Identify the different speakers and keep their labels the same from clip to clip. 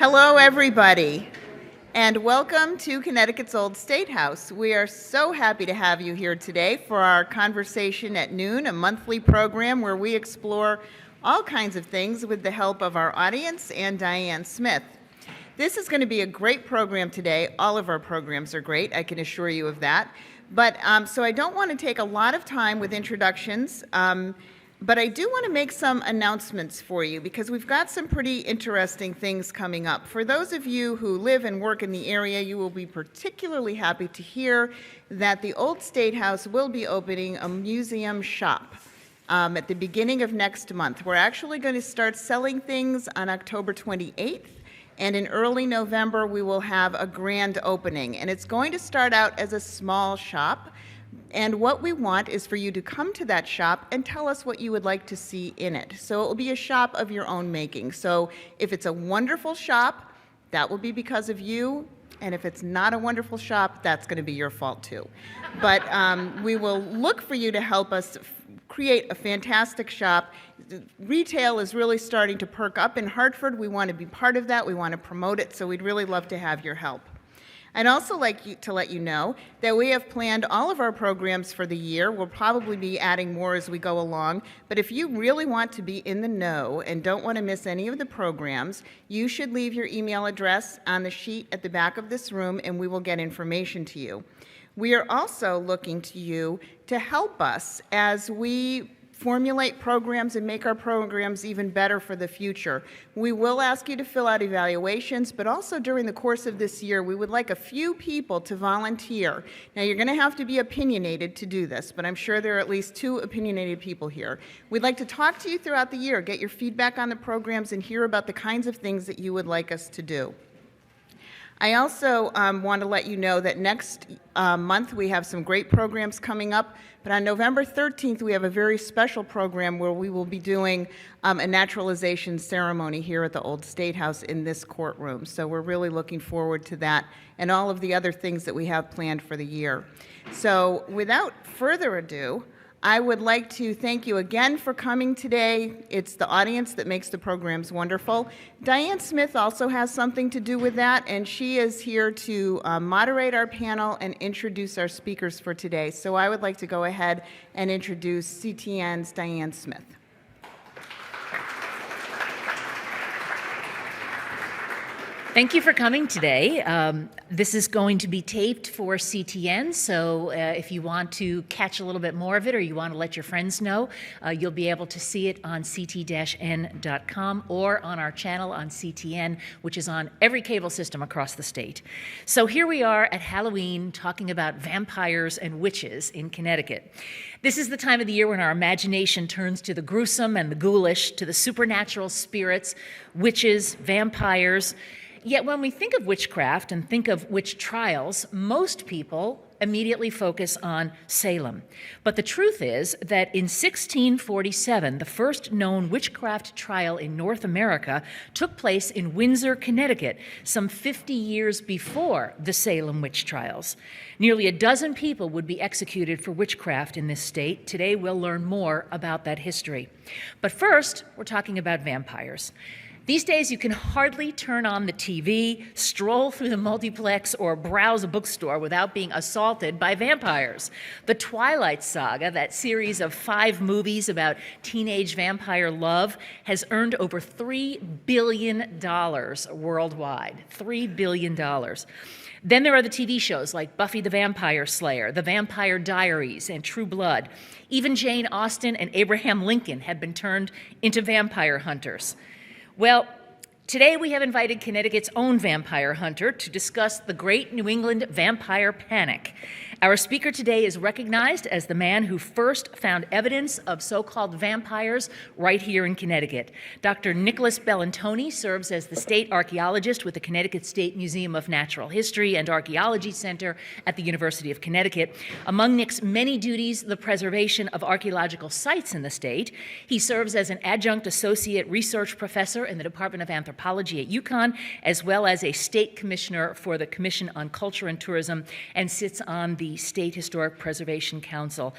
Speaker 1: Hello, everybody, and welcome to Connecticut's Old State House. We are so happy to have you here today for our Conversation at Noon, a monthly program where we explore all kinds of things with the help of our audience and Diane Smith. This is going to be a great program today. All of our programs are great, I can assure you of that. But so I don't want to take a lot of time with introductions, but I do want to make some announcements for you because we've got some pretty interesting things coming up. For those of you who live and work in the area, you will be particularly happy to hear that the Old State House will be opening a museum shop at the beginning of next month. We're actually going to start selling things on October 28th. And in early November, we will have a grand opening. And it's going to start out as a small shop. And what we want is for you to come to that shop and tell us what you would like to see in it. So it will be a shop of your own making. So if it's a wonderful shop, that will be because of you. And if it's not a wonderful shop, that's going to be your fault too. But we will look for you to help us create a fantastic shop. Retail is really starting to perk up in Hartford. We want to be part of that. We want to promote it, so we'd really love to have your help. I'd also like to let you know that we have planned all of our programs for the year. We'll probably be adding more as we go along, but if you really want to be in the know and don't want to miss any of the programs, you should leave your email address on the sheet at the back of this room and we will get information to you. We are also looking to you to help us as we formulate programs and make our programs even better for the future. We will ask you to fill out evaluations, but also during the course of this year, we would like a few people to volunteer. Now, you're going to have to be opinionated to do this, but I'm sure there are at least 2 opinionated people here. We'd like to talk to you throughout the year, get your feedback on the programs, and hear about the kinds of things that you would like us to do. I also want to let you know that next month we have some great programs coming up, but on November 13th we have a very special program where we will be doing a naturalization ceremony here at the Old State House in this courtroom. So we're really looking forward to that and all of the other things that we have planned for the year. So without further ado, I would like to thank you again for coming today. It's the audience that makes the programs wonderful. Diane Smith also has something to do with that, and she is here to moderate our panel and introduce our speakers for today. So I would like to go ahead and introduce CTN's Diane Smith.
Speaker 2: Thank you for coming today. This is going to be taped for CTN, so if you want to catch a little bit more of it or you want to let your friends know, you'll be able to see it on ct-n.com or on our channel on CTN, which is on every cable system across the state. So here we are at Halloween talking about vampires and witches in Connecticut. This is the time of the year when our imagination turns to the gruesome and the ghoulish, to the supernatural spirits, witches, vampires. Yet when we think of witchcraft and think of witch trials, most people immediately focus on Salem. But the truth is that in 1647, the first known witchcraft trial in North America took place in Windsor, Connecticut, some 50 years before the Salem witch trials. Nearly a dozen people would be executed for witchcraft in this state. Today we'll learn more about that history. But first, we're talking about vampires. These days, you can hardly turn on the TV, stroll through the multiplex, or browse a bookstore without being assaulted by vampires. The Twilight Saga, that series of 5 movies about teenage vampire love, has earned over $3 billion worldwide. $3 billion. Then there are the TV shows like Buffy the Vampire Slayer, The Vampire Diaries, and True Blood. Even Jane Austen and Abraham Lincoln have been turned into vampire hunters. Well, today we have invited Connecticut's own vampire hunter to discuss the Great New England Vampire Panic. Our speaker today is recognized as the man who first found evidence of so-called vampires right here in Connecticut. Dr. Nicholas Bellantoni serves as the state archaeologist with the Connecticut State Museum of Natural History and Archaeology Center at the University of Connecticut. Among Nick's many duties, the preservation of archaeological sites in the state. He serves as an adjunct associate research professor in the Department of Anthropology at UConn, as well as a state commissioner for the Commission on Culture and Tourism, and sits on the the State Historic Preservation Council.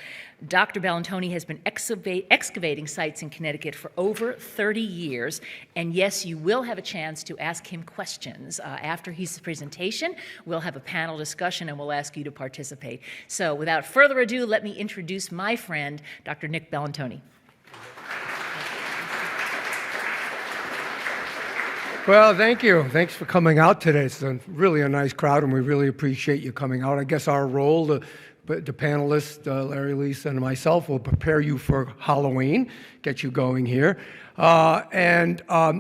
Speaker 2: Dr. Bellantoni has been excavating sites in Connecticut for over 30 years, and yes, you will have a chance to ask him questions. After his presentation, we'll have a panel discussion and we'll ask you to participate. So without further ado, let me introduce my friend, Dr. Nick Bellantoni.
Speaker 3: Well, thank you. Thanks for coming out today. It's really a nice crowd, and we really appreciate you coming out. I guess our role, the panelists, Larry, Lisa, and myself, will prepare you for Halloween, get you going here. I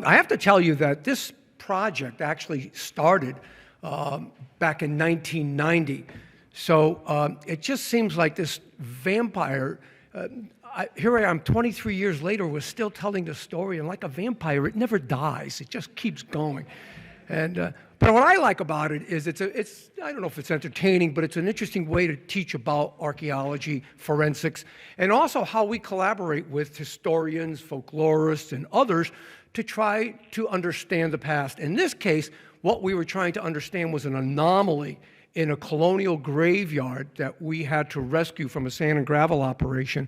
Speaker 3: have to tell you that this project actually started back in 1990. So it just seems like this vampire, here I am 23 years later, we're still telling the story, and like a vampire, it never dies. It just keeps going. But what I like about it is it's I don't know if it's entertaining, but it's an interesting way to teach about archaeology, forensics, and also how we collaborate with historians, folklorists, and others to try to understand the past. In this case, what we were trying to understand was an anomaly in a colonial graveyard that we had to rescue from a sand and gravel operation,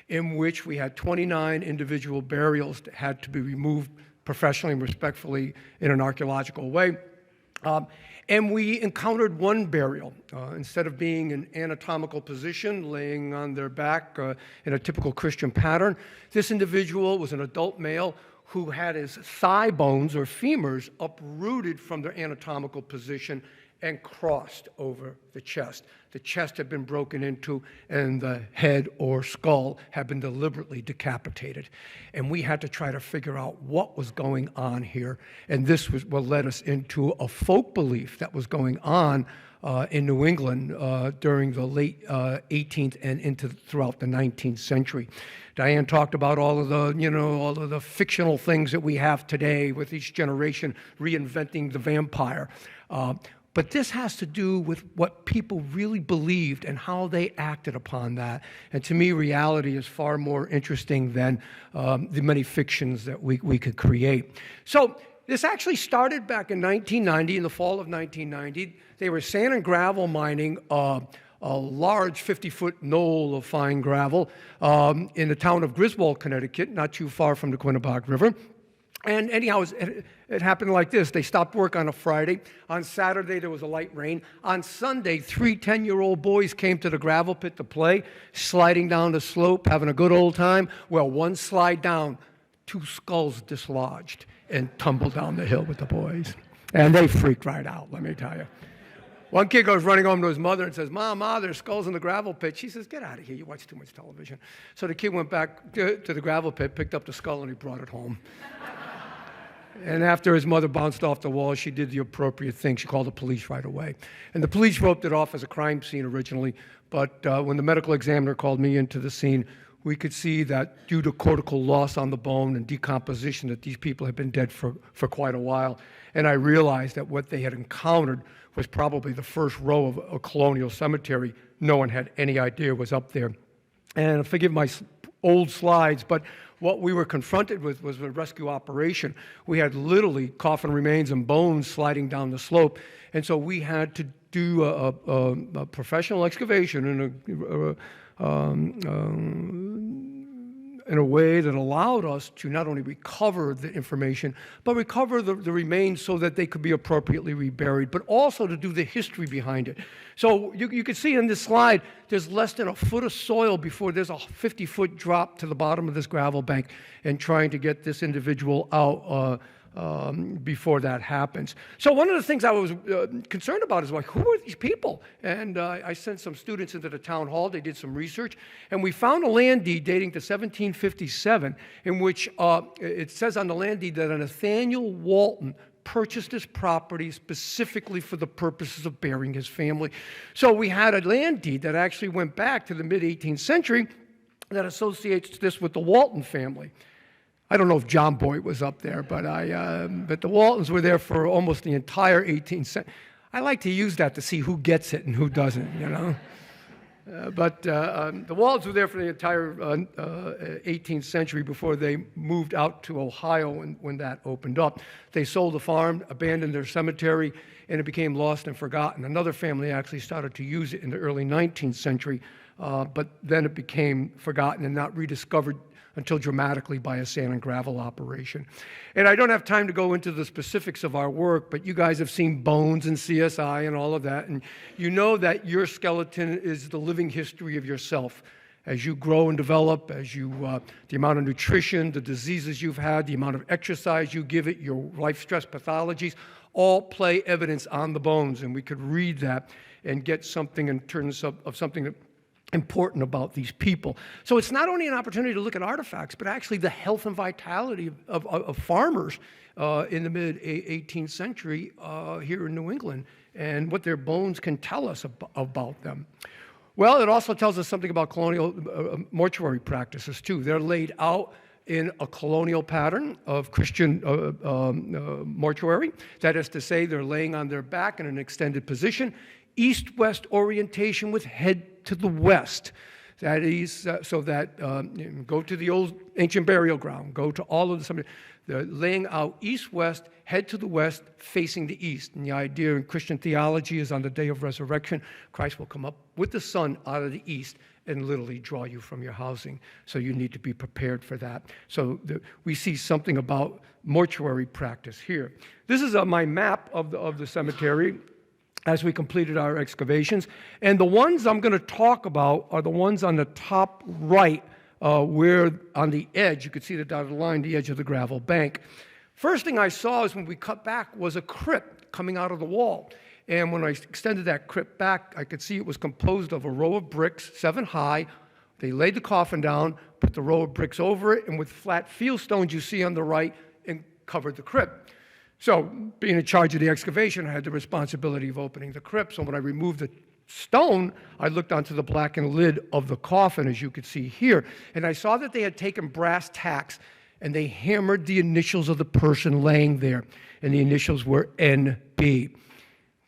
Speaker 3: in which we had 29 individual burials that had to be removed professionally and respectfully in an archaeological way. And we encountered one burial. Instead of being in anatomical position, laying on their back in a typical Christian pattern, this individual was an adult male who had his thigh bones or femurs uprooted from their anatomical position and crossed over the chest. The chest had been broken into, and the head or skull had been deliberately decapitated. And we had to try to figure out what was going on here. And this was what led us into a folk belief that was going on in New England during the late 18th and throughout the 19th century. Diane talked about all of the fictional things that we have today with each generation reinventing the vampire. But this has to do with what people really believed and how they acted upon that. And to me, reality is far more interesting than the many fictions that we could create. So this actually started back in 1990, in the fall of 1990. They were sand and gravel mining a large 50-foot knoll of fine gravel in the town of Griswold, Connecticut, not too far from the Quinebaug River. And anyhow, it happened like this. They stopped work on a Friday. On Saturday, there was a light rain. On Sunday, 3 10-year-old boys came to the gravel pit to play, sliding down the slope, having a good old time. Well, one slide down, 2 skulls dislodged and tumbled down the hill with the boys. And they freaked right out, let me tell you. One kid goes running home to his mother and says, "Mom, there's skulls in the gravel pit." She says, "Get out of here, you watch too much television." So the kid went back to the gravel pit, picked up the skull, and he brought it home. And after his mother bounced off the wall, she did the appropriate thing. She called the police right away. And the police roped it off as a crime scene originally, but when the medical examiner called me into the scene, we could see that due to cortical loss on the bone and decomposition that these people had been dead for quite a while. And I realized that what they had encountered was probably the first row of a colonial cemetery no one had any idea was up there. And forgive my old slides, but what we were confronted with was a rescue operation. We had literally coffin remains and bones sliding down the slope, and so we had to do a professional excavation in a way that allowed us to not only recover the information, but recover the remains so that they could be appropriately reburied, but also to do the history behind it. So you can see in this slide, there's less than a foot of soil before there's a 50-foot drop to the bottom of this gravel bank, and trying to get this individual out before that happens. So one of the things I was concerned about is, like, who are these people? And I sent some students into the town hall. They did some research, and we found a land deed dating to 1757 in which it says on the land deed that a Nathaniel Walton purchased this property specifically for the purposes of burying his family. So we had a land deed that actually went back to the mid-18th century that associates this with the Walton family. I don't know if John Boyd was up there, but the Waltons were there for almost the entire 18th century. I like to use that to see who gets it and who doesn't, you know. The walls were there for the entire 18th century before they moved out to Ohio when that opened up. They sold the farm, abandoned their cemetery, and it became lost and forgotten. Another family actually started to use it in the early 19th century, but then it became forgotten and not rediscovered until dramatically by a sand and gravel operation. And I don't have time to go into the specifics of our work, but you guys have seen bones and CSI and all of that, and you know that your skeleton is the living history of yourself. As you grow and develop, the amount of nutrition, the diseases you've had, the amount of exercise you give it, your life stress pathologies, all play evidence on the bones, and we could read that and get something in terms of something that important about these people. So it's not only an opportunity to look at artifacts, but actually the health and vitality of farmers in the mid-18th century here in New England, and what their bones can tell us about them. Well, it also tells us something about colonial mortuary practices, too. They're laid out in a colonial pattern of Christian mortuary. That is to say, they're laying on their back in an extended position, east-west orientation with head to the west. That is, so that go to the old ancient burial ground, go to all of the, they're laying out east-west, head to the west, facing the east. And the idea in Christian theology is on the day of resurrection, Christ will come up with the sun out of the east and literally draw you from your housing. So you need to be prepared for that. So we see something about mortuary practice here. This is my map of the cemetery as we completed our excavations. And the ones I'm going to talk about are the ones on the top right, where on the edge, you could see the dotted line, the edge of the gravel bank. First thing I saw is when we cut back was a crypt coming out of the wall. And when I extended that crypt back, I could see it was composed of a row of bricks, 7 high. They laid the coffin down, put the row of bricks over it, and with flat field stones you see on the right, and covered the crypt. So, being in charge of the excavation, I had the responsibility of opening the crypt. So when I removed the stone, I looked onto the blackened lid of the coffin, as you could see here, and I saw that they had taken brass tacks and they hammered the initials of the person laying there, and the initials were NB.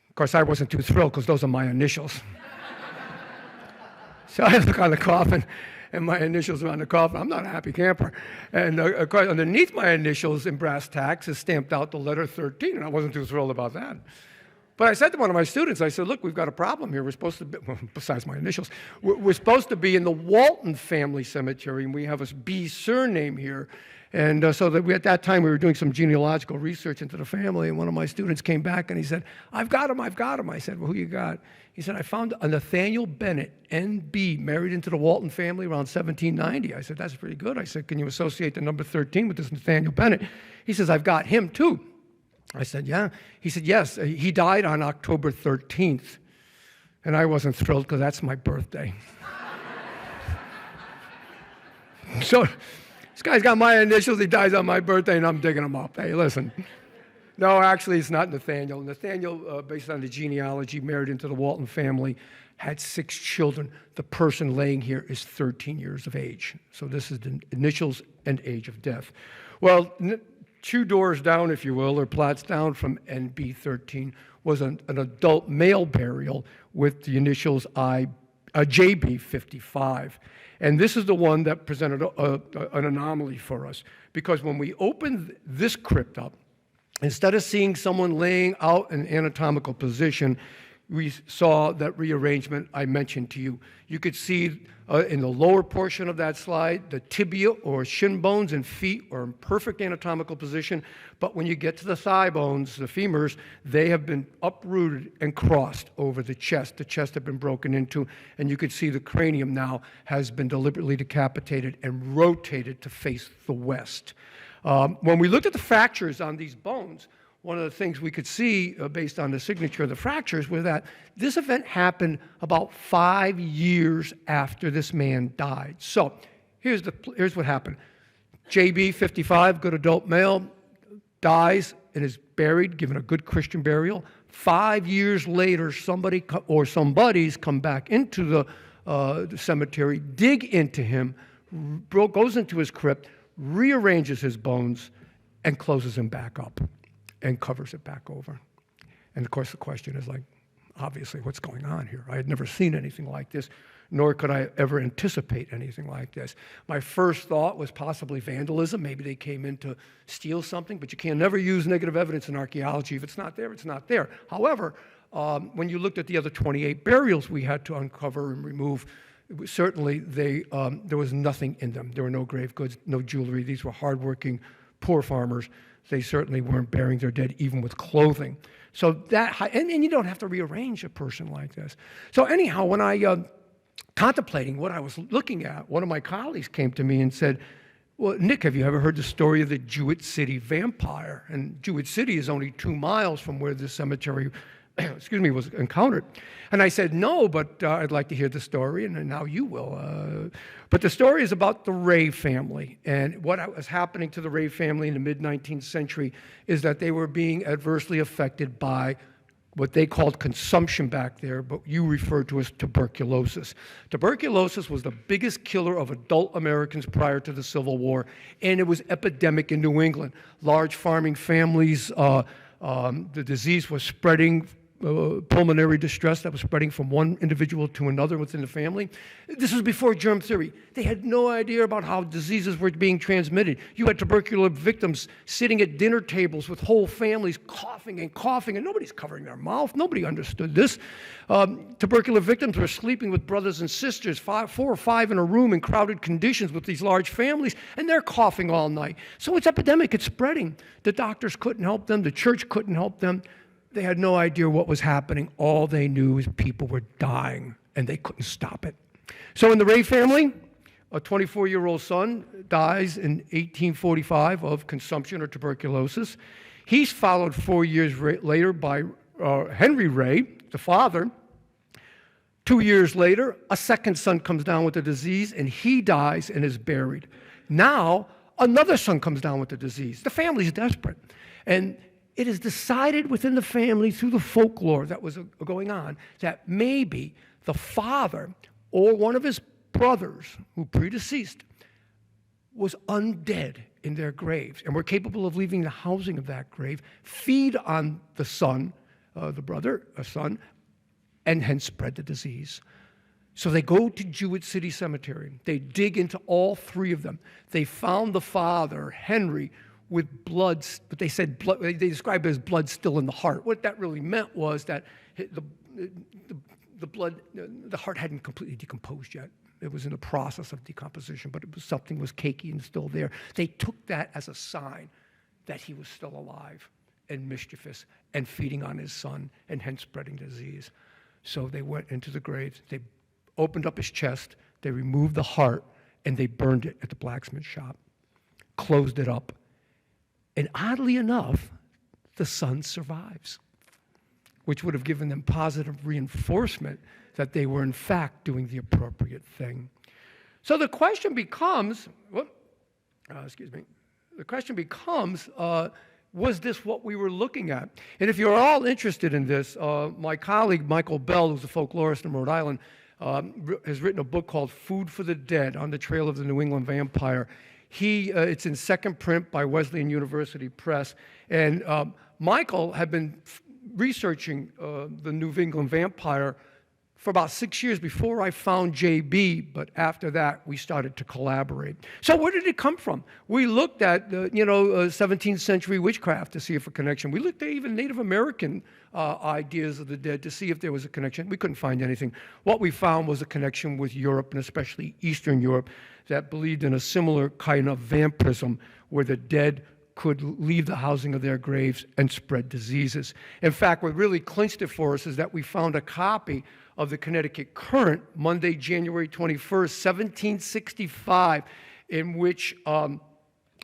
Speaker 3: Of course, I wasn't too thrilled because those are my initials. So I look on the coffin, and my initials are on the coffin. I'm not a happy camper. And of course, underneath my initials in brass tacks is stamped out the letter 13, and I wasn't too thrilled about that. But I said to one of my students, I said, look, we've got a problem here. We're supposed to be, well, besides my initials, we're supposed to be in the Walton family cemetery, and we have a B surname here. And so that at that time, we were doing some genealogical research into the family, and one of my students came back and he said, I've got him. I said, well, who you got? He said, I found a Nathaniel Bennett, N.B., married into the Walton family around 1790. I said, that's pretty good. I said, can you associate the number 13 with this Nathaniel Bennett? He says, I've got him too. I said, yeah. He said, yes. He died on October 13th. And I wasn't thrilled because that's my birthday. So this guy's got my initials. He dies on my birthday, and I'm digging him up. Hey, listen. No, actually, it's not Nathaniel. Nathaniel, based on the genealogy, married into the Walton family, had 6 children. The person laying here is 13 years of age. So this is the initials and age of death. Well, 2 doors down, if you will, or plots down from NB13, was an adult male burial with the initials JB55. And this is the one that presented an anomaly for us, because when we opened this crypt up, instead of seeing someone laying out an anatomical position, we saw that rearrangement I mentioned to you. You could see in the lower portion of that slide, the tibia or shin bones and feet are in perfect anatomical position, but when you get to the thigh bones, the femurs, they have been uprooted and crossed over the chest. The chest had been broken into, and you could see the cranium now has been deliberately decapitated and rotated to face the west. When we looked at the fractures on these bones, one of the things we could see based on the signature of the fractures was that this event happened about 5 years after this man died. So here's what happened. JB, 55, good adult male, dies and is buried, given a good Christian burial. 5 years later, somebody or somebody's come back into the cemetery, dig into him, goes into his crypt, rearranges his bones, and closes him back up and covers it back over. And of course, the question is like, obviously, what's going on here? I had never seen anything like this, nor could I ever anticipate anything like this. My first thought was possibly vandalism. Maybe they came in to steal something, but you can never use negative evidence in archaeology. If it's not there, it's not there. However, when you looked at the other 28 burials we had to uncover and remove, certainly there was nothing in them. There were no grave goods, no jewelry. These were hardworking, poor farmers. They certainly weren't burying their dead even with clothing. So that, and you don't have to rearrange a person like this. So anyhow, when I, contemplating what I was looking at, one of my colleagues came to me and said, well, Nick, have you ever heard the story of the Jewett City vampire? And Jewett City is only 2 miles from where this cemetery was encountered. And I said, no, but I'd like to hear the story, and now you will. But the story is about the Ray family. And what was happening to the Ray family in the mid-19th century is that they were being adversely affected by what they called consumption back there, but you referred to as tuberculosis. Tuberculosis was the biggest killer of adult Americans prior to the Civil War, and it was epidemic in New England. Large farming families, the disease was spreading, pulmonary distress that was spreading from one individual to another within the family. This was before germ theory. They had no idea about how diseases were being transmitted. You had tubercular victims sitting at dinner tables with whole families coughing, and nobody's covering their mouth. Nobody understood this. Tubercular victims were sleeping with brothers and sisters, 4 or 5 in a room in crowded conditions with these large families, and they're coughing all night. So it's epidemic. It's spreading. The doctors couldn't help them. The church couldn't help them. They had no idea what was happening. All they knew is people were dying, and they couldn't stop it. So in the Ray family, a 24-year-old son dies in 1845 of consumption or tuberculosis. He's followed 4 years later by Henry Ray, the father. 2 years later, a second son comes down with the disease, and he dies and is buried. Now, another son comes down with the disease. The family's desperate. And it is decided within the family through the folklore that was going on that maybe the father or one of his brothers who predeceased was undead in their graves and were capable of leaving the housing of that grave, feed on the son, a son, and hence spread the disease. So they go to Jewett City Cemetery. They dig into all 3 of them. They found the father, Henry, with blood, but they said blood, they described it as blood still in the heart. What that really meant was that the blood, the heart hadn't completely decomposed yet. It was in the process of decomposition, but it was something was cakey and still there. They took that as a sign that he was still alive and mischievous and feeding on his son and hence spreading disease. So they went into the graves. They opened up his chest. They removed the heart and they burned it at the blacksmith shop, closed it up. And oddly enough, the son survives, which would have given them positive reinforcement that they were in fact doing the appropriate thing. So the question becomes, was this what we were looking at? And if you're all interested in this, my colleague Michael Bell, who's a folklorist in Rhode Island, has written a book called Food for the Dead, On the Trail of the New England Vampire. It's in second print by Wesleyan University Press. And Michael had been researching the New England vampire for about 6 years before I found JB, but after that, we started to collaborate. So where did it come from? We looked at, 17th century witchcraft to see if a connection. We looked at even Native American ideas of the dead to see if there was a connection. We couldn't find anything. What we found was a connection with Europe, and especially Eastern Europe, that believed in a similar kind of vampirism where the dead could leave the housing of their graves and spread diseases. In fact, what really clinched it for us is that we found a copy of the Connecticut Current, Monday, January 21st, 1765, in which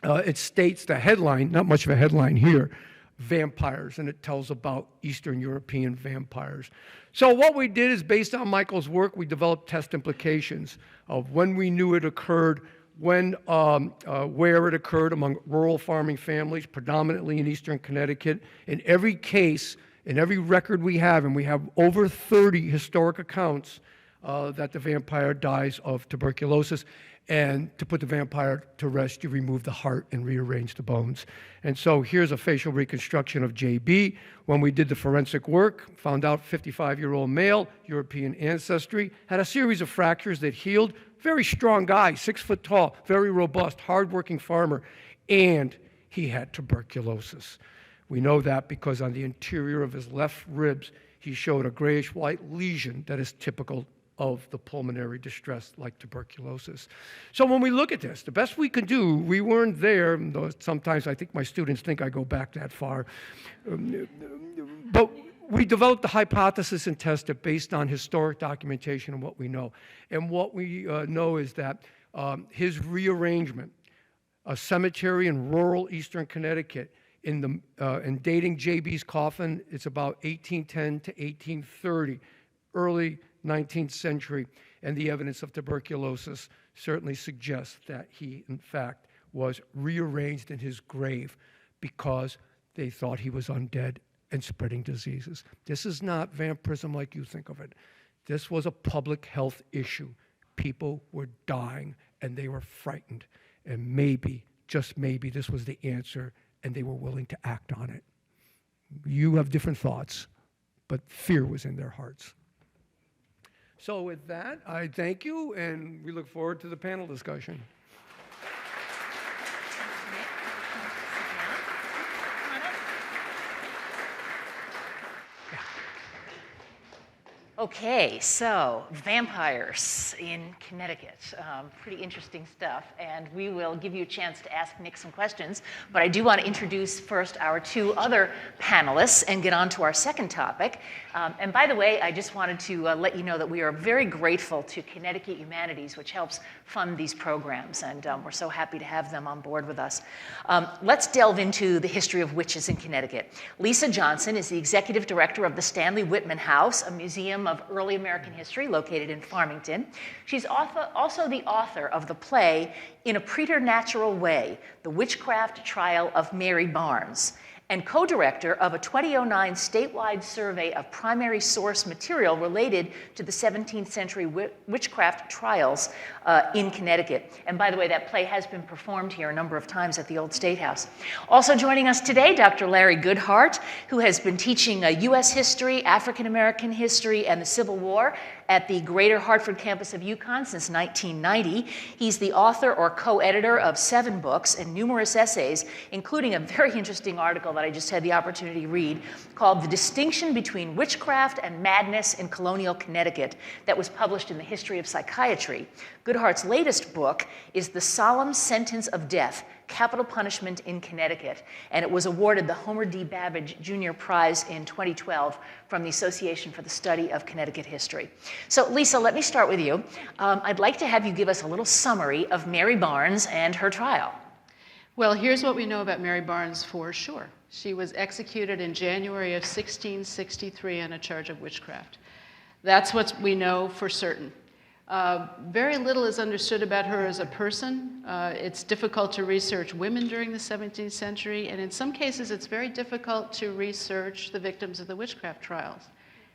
Speaker 3: it states the headline, not much of a headline here, vampires, and it tells about Eastern European vampires. So what we did is, based on Michael's work, we developed test implications of when we knew it occurred, where it occurred among rural farming families, predominantly in Eastern Connecticut. In every case, in every record we have, and we have over 30 historic accounts, that the vampire dies of tuberculosis. And to put the vampire to rest, you remove the heart and rearrange the bones. And so here's a facial reconstruction of JB. When we did the forensic work, found out 55-year-old male, European ancestry, had a series of fractures that healed. Very strong guy, 6 foot tall, very robust, hardworking farmer, and he had tuberculosis. We know that because on the interior of his left ribs, he showed a grayish-white lesion that is typical of the pulmonary distress like tuberculosis. So when we look at this, the best we can do, we weren't there, though sometimes I think my students think I go back that far, but we developed the hypothesis and tested based on historic documentation and what we know. And what we know is that his rearrangement, a cemetery in rural eastern Connecticut, in dating JB's coffin, it's about 1810 to 1830, early 19th century, and the evidence of tuberculosis certainly suggests that he, in fact, was rearranged in his grave because they thought he was undead and spreading diseases. This is not vampirism like you think of it. This was a public health issue. People were dying, and they were frightened, and maybe, just maybe, this was the answer, and they were willing to act on it. You have different thoughts, but fear was in their hearts. So with that, I thank you, and we look forward to the panel discussion.
Speaker 2: Okay, so vampires in Connecticut. Pretty interesting stuff, and we will give you a chance to ask Nick some questions, but I do want to introduce first our two other panelists and get on to our second topic. And by the way, I just wanted to let you know that we are very grateful to Connecticut Humanities, which helps fund these programs, and we're so happy to have them on board with us. Let's delve into the history of witches in Connecticut. Lisa Johnson is the executive director of the Stanley-Whitman House, a museum of early American history located in Farmington. She's also the author of the play In a Preternatural Way, The Witchcraft Trial of Mary Barnes, and co-director of a 2009 statewide survey of primary source material related to the 17th century witchcraft trials in Connecticut. And by the way, that play has been performed here a number of times at the Old State House. Also joining us today, Dr. Larry Goodheart, who has been teaching U.S. history, African American history, and the Civil War at the Greater Hartford campus of UConn since 1990. He's the author or co-editor of 7 books and numerous essays, including a very interesting article that I just had the opportunity to read called The Distinction Between Witchcraft and Madness in Colonial Connecticut that was published in the History of Psychiatry. Goodhart's latest book is The Solemn Sentence of Death, Capital Punishment in Connecticut, and it was awarded the Homer D. Babbage Jr. Prize in 2012 from the Association for the Study of Connecticut History. So Lisa, let me start with you. I'd like to have you give us a little summary of Mary Barnes and her trial.
Speaker 4: Well, here's what we know about Mary Barnes for sure. She was executed in January of 1663 on a charge of witchcraft. That's what we know for certain. Very little is understood about her as a person. It's difficult to research women during the 17th century, and in some cases it's very difficult to research the victims of the witchcraft trials.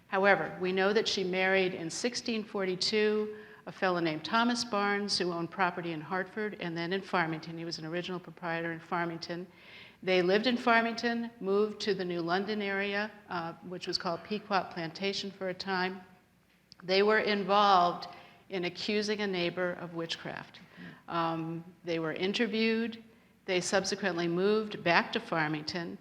Speaker 4: However, we know that she married in 1642 a fellow named Thomas Barnes, who owned property in Hartford and then in Farmington. He was an original proprietor in Farmington. They lived in Farmington, moved to the New London area, which was called Pequot Plantation for a time. They were involved in accusing a neighbor of witchcraft. They were interviewed. They subsequently moved back to Farmington.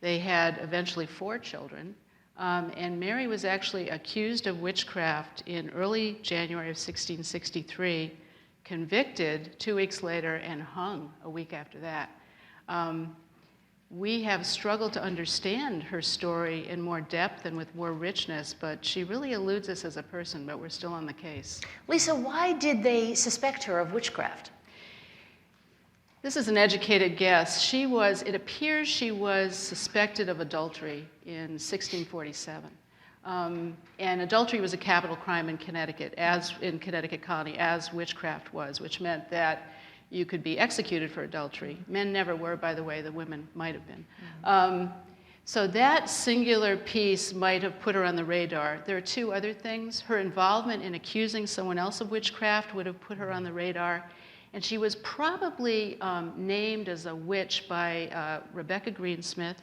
Speaker 4: They had eventually 4 children. And Mary was actually accused of witchcraft in early January of 1663, convicted 2 weeks later, and hung a week after that. We have struggled to understand her story in more depth and with more richness, but she really eludes us as a person, but we're still on the case.
Speaker 2: Lisa, why did they suspect her of witchcraft?
Speaker 4: This is an educated guess. It appears she was suspected of adultery in 1647. And adultery was a capital crime in Connecticut, in Connecticut colony, as witchcraft was, which meant that you could be executed for adultery. Men never were, by the way, the women might have been. So that singular piece might have put her on the radar. There are two other things. Her involvement in accusing someone else of witchcraft would have put her on the radar. And she was probably named as a witch by Rebecca Greensmith,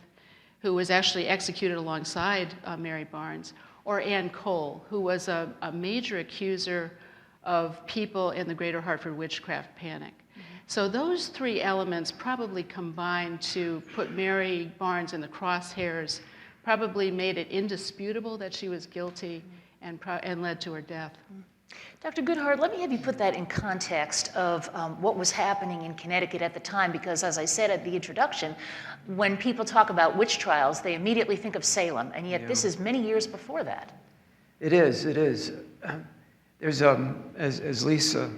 Speaker 4: who was actually executed alongside Mary Barnes, or Ann Cole, who was a major accuser of people in the Greater Hartford witchcraft panic. So those three elements probably combined to put Mary Barnes in the crosshairs, probably made it indisputable that she was guilty and led to her death.
Speaker 2: Dr. Goodheart, let me have you put that in context of what was happening in Connecticut at the time, because as I said at the introduction, when people talk about witch trials, they immediately think of Salem, and yet this is many years before that.
Speaker 5: It is. There's, as Lisa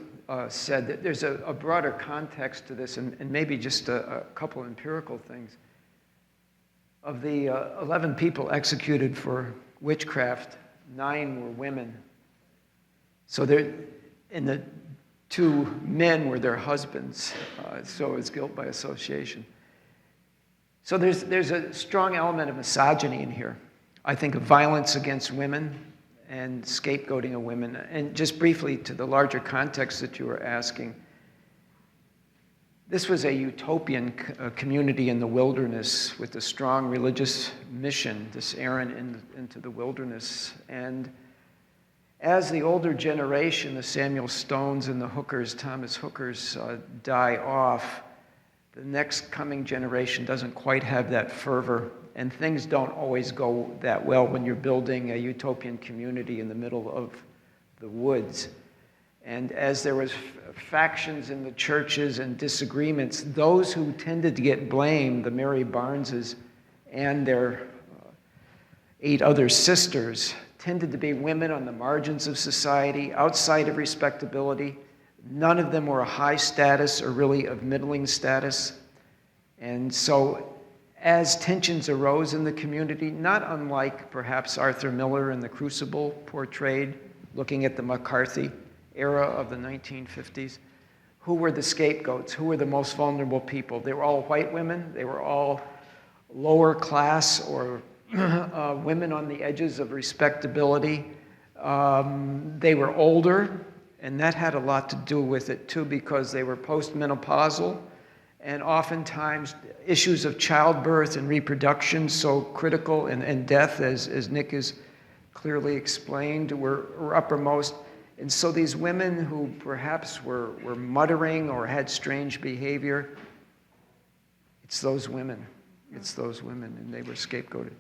Speaker 5: said, that there's a broader context to this, and maybe just a couple empirical things. Of the 11 people executed for witchcraft, 9 were women. So and the 2 men were their husbands, so it's guilt by association. So there's a strong element of misogyny in here. I think of violence against women and scapegoating of women. And just briefly to the larger context that you were asking, this was a utopian community in the wilderness with a strong religious mission, this errand into the wilderness. And as the older generation, the Samuel Stones and the Hookers, Thomas Hookers, die off, the next coming generation doesn't quite have that fervor, and things don't always go that well when you're building a utopian community in the middle of the woods. And as there was factions in the churches and disagreements, those who tended to get blamed, the Mary Barneses and their 8 other sisters, tended to be women on the margins of society, outside of respectability. None of them were a high status or really of middling status. And so as tensions arose in the community, not unlike perhaps Arthur Miller in The Crucible portrayed, looking at the McCarthy era of the 1950s, who were the scapegoats? Who were the most vulnerable people? They were all white women. They were all lower class or women on the edges of respectability. They were older, and that had a lot to do with it too, because they were postmenopausal, and oftentimes issues of childbirth and reproduction, so critical, and death, as Nick has clearly explained, were uppermost. And so these women who perhaps were muttering or had strange behavior, it's those women. It's those women, and they were scapegoated.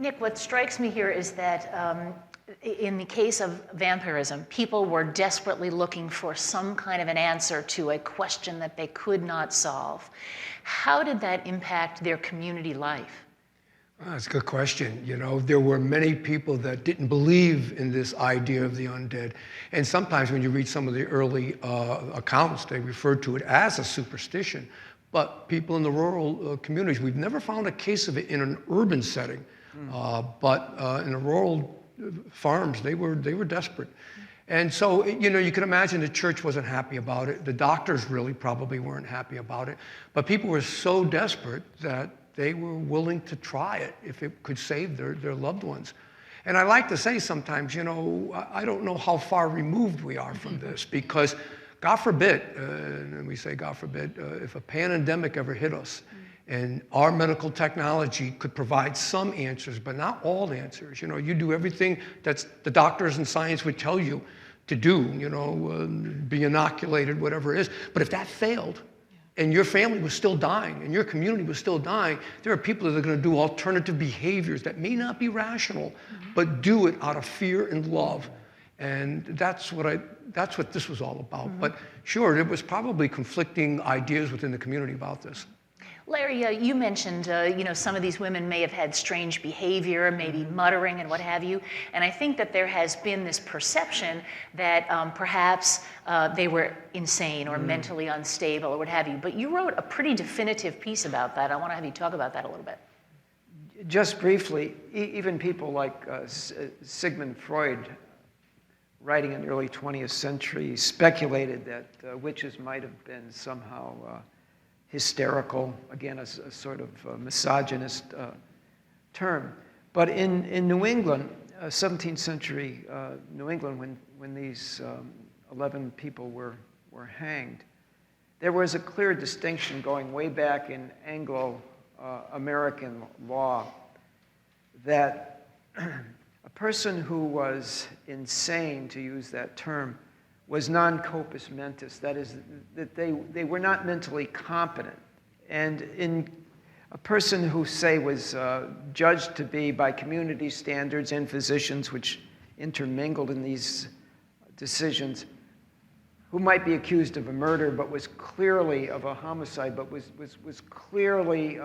Speaker 2: Nick, what strikes me here is that in the case of vampirism, people were desperately looking for some kind of an answer to a question that they could not solve. How did that impact their community life?
Speaker 3: That's a good question. You know, there were many people that didn't believe in this idea of the undead. And sometimes when you read some of the early accounts, they referred to it as a superstition. But people in the rural communities, we've never found a case of it in an urban setting. But in the rural farms, they were desperate. And so, you know, you can imagine the church wasn't happy about it. The doctors really probably weren't happy about it. But people were so desperate that they were willing to try it if it could save their loved ones. And I like to say sometimes, you know, I don't know how far removed we are from this, because God forbid, and we say God forbid, if a pandemic ever hit us, and our medical technology could provide some answers, but not all answers. You know, you do everything that the doctors and science would tell you to do, you know, be inoculated, whatever it is. But if that failed, and your family was still dying, and your community was still dying, there are people that are going to do alternative behaviors that may not be rational, but do it out of fear and love. And that's what this was all about. But sure, there was probably conflicting ideas within the community about this.
Speaker 2: Larry, you mentioned, you know, some of these women may have had strange behavior, maybe muttering and what have you. And I think that there has been this perception that perhaps they were insane or mentally unstable or what have you. But you wrote a pretty definitive piece about that. I want to have you talk about that a little bit.
Speaker 5: Just briefly, even people like Sigmund Freud, writing in the early 20th century, speculated that witches might have been somehow hysterical, again, a sort of misogynist term. But in New England, 17th century New England, when these 11 people were hanged, there was a clear distinction going way back in Anglo-American law that a person who was insane, to use that term, was non corpus mentis. That is, that they were not mentally competent. And in a person who, say, was judged to be by community standards and physicians, which intermingled in these decisions, who might be accused of a murder, but was clearly of a homicide, but was clearly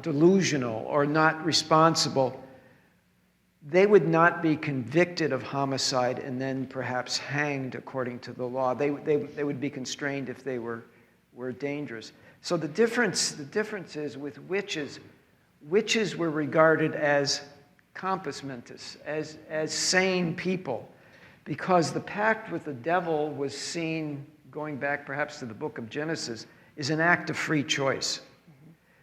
Speaker 5: delusional or not responsible, they would not be convicted of homicide and then perhaps hanged according to the law. They would be constrained if they were dangerous. So the difference is with witches were regarded as compos mentis, as sane people, because the pact with the devil was seen, going back perhaps to the book of Genesis, is an act of free choice.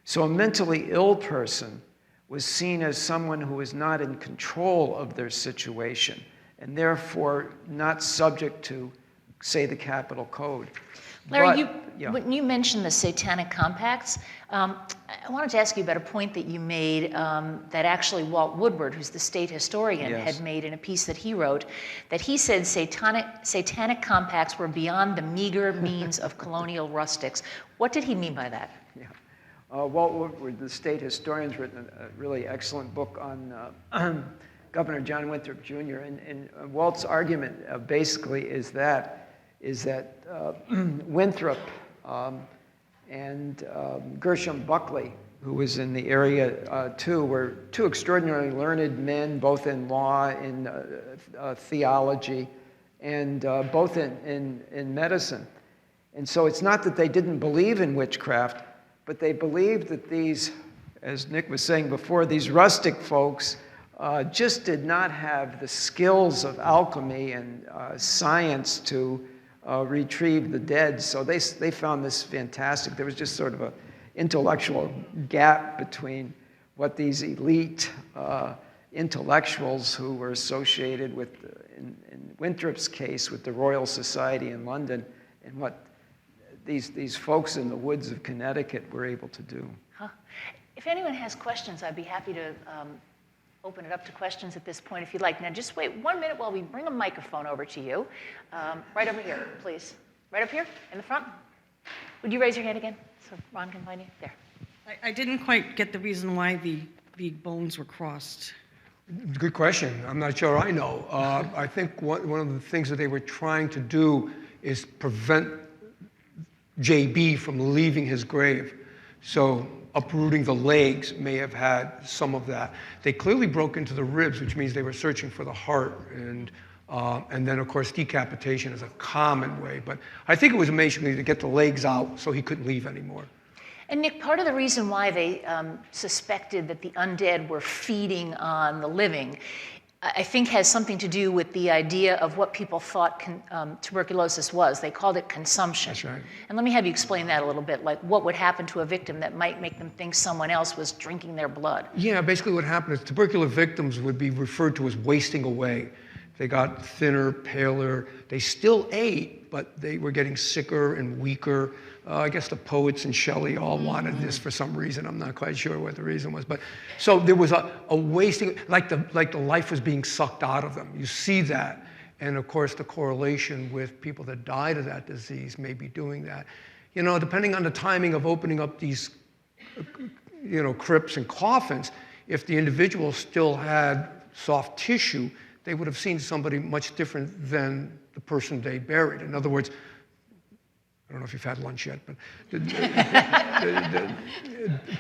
Speaker 5: So a mentally ill person was seen as someone who was not in control of their situation and therefore not subject to, say, the capital code.
Speaker 2: Larry, when you mentioned the satanic compacts, I wanted to ask you about a point that you made that actually Walt Woodward, who's the state historian, had made in a piece that he wrote, that he said satanic compacts were beyond the meager means of colonial rustics. What did he mean by that?
Speaker 5: Walt Woodward, the state historian, has written a really excellent book on Governor John Winthrop Jr. And Walt's argument basically is that Winthrop and Gershom Buckley, who was in the area too, were two extraordinarily learned men, both in law, in theology, and both in medicine. And so it's not that they didn't believe in witchcraft, but they believed that these, as Nick was saying before, these rustic folks just did not have the skills of alchemy and science to retrieve the dead. So they found this fantastic. There was just sort of an intellectual gap between what these elite intellectuals who were associated with, in Winthrop's case, with the Royal Society in London, and what these folks in the woods of Connecticut were able to do.
Speaker 2: If anyone has questions, I'd be happy to open it up to questions at this point if you'd like. Now, just wait 1 minute while we bring a microphone over to you. Right over here, please. Right up here in the front. Would you raise your hand again so Ron can find you? There.
Speaker 6: I didn't quite get the reason why the bones were crossed.
Speaker 3: Good question. I'm not sure I know. I think one of the things that they were trying to do is prevent JB from leaving his grave. So uprooting the legs may have had some of that. They clearly broke into the ribs, which means they were searching for the heart. And then, of course, decapitation is a common way. But I think it was basically to get the legs out so he couldn't leave anymore.
Speaker 2: And Nick, part of the reason why they suspected that the undead were feeding on the living, I think has something to do with the idea of what people thought tuberculosis was. They called it consumption.
Speaker 3: That's right.
Speaker 2: And let me have you explain that a little bit, like what would happen to a victim that might make them think someone else was drinking their blood.
Speaker 3: Yeah, basically what happened is tubercular victims would be referred to as wasting away. They got thinner, paler. They still ate, but they were getting sicker and weaker. I guess the poets and Shelley all wanted this for some reason. I'm not quite sure what the reason was. But so there was a wasting, like the life was being sucked out of them. You see that. And of course, the correlation with people that died of that disease may be doing that. You know, depending on the timing of opening up these, crypts and coffins, if the individual still had soft tissue, they would have seen somebody much different than the person they buried. In other words, I don't know if you've had lunch yet, but the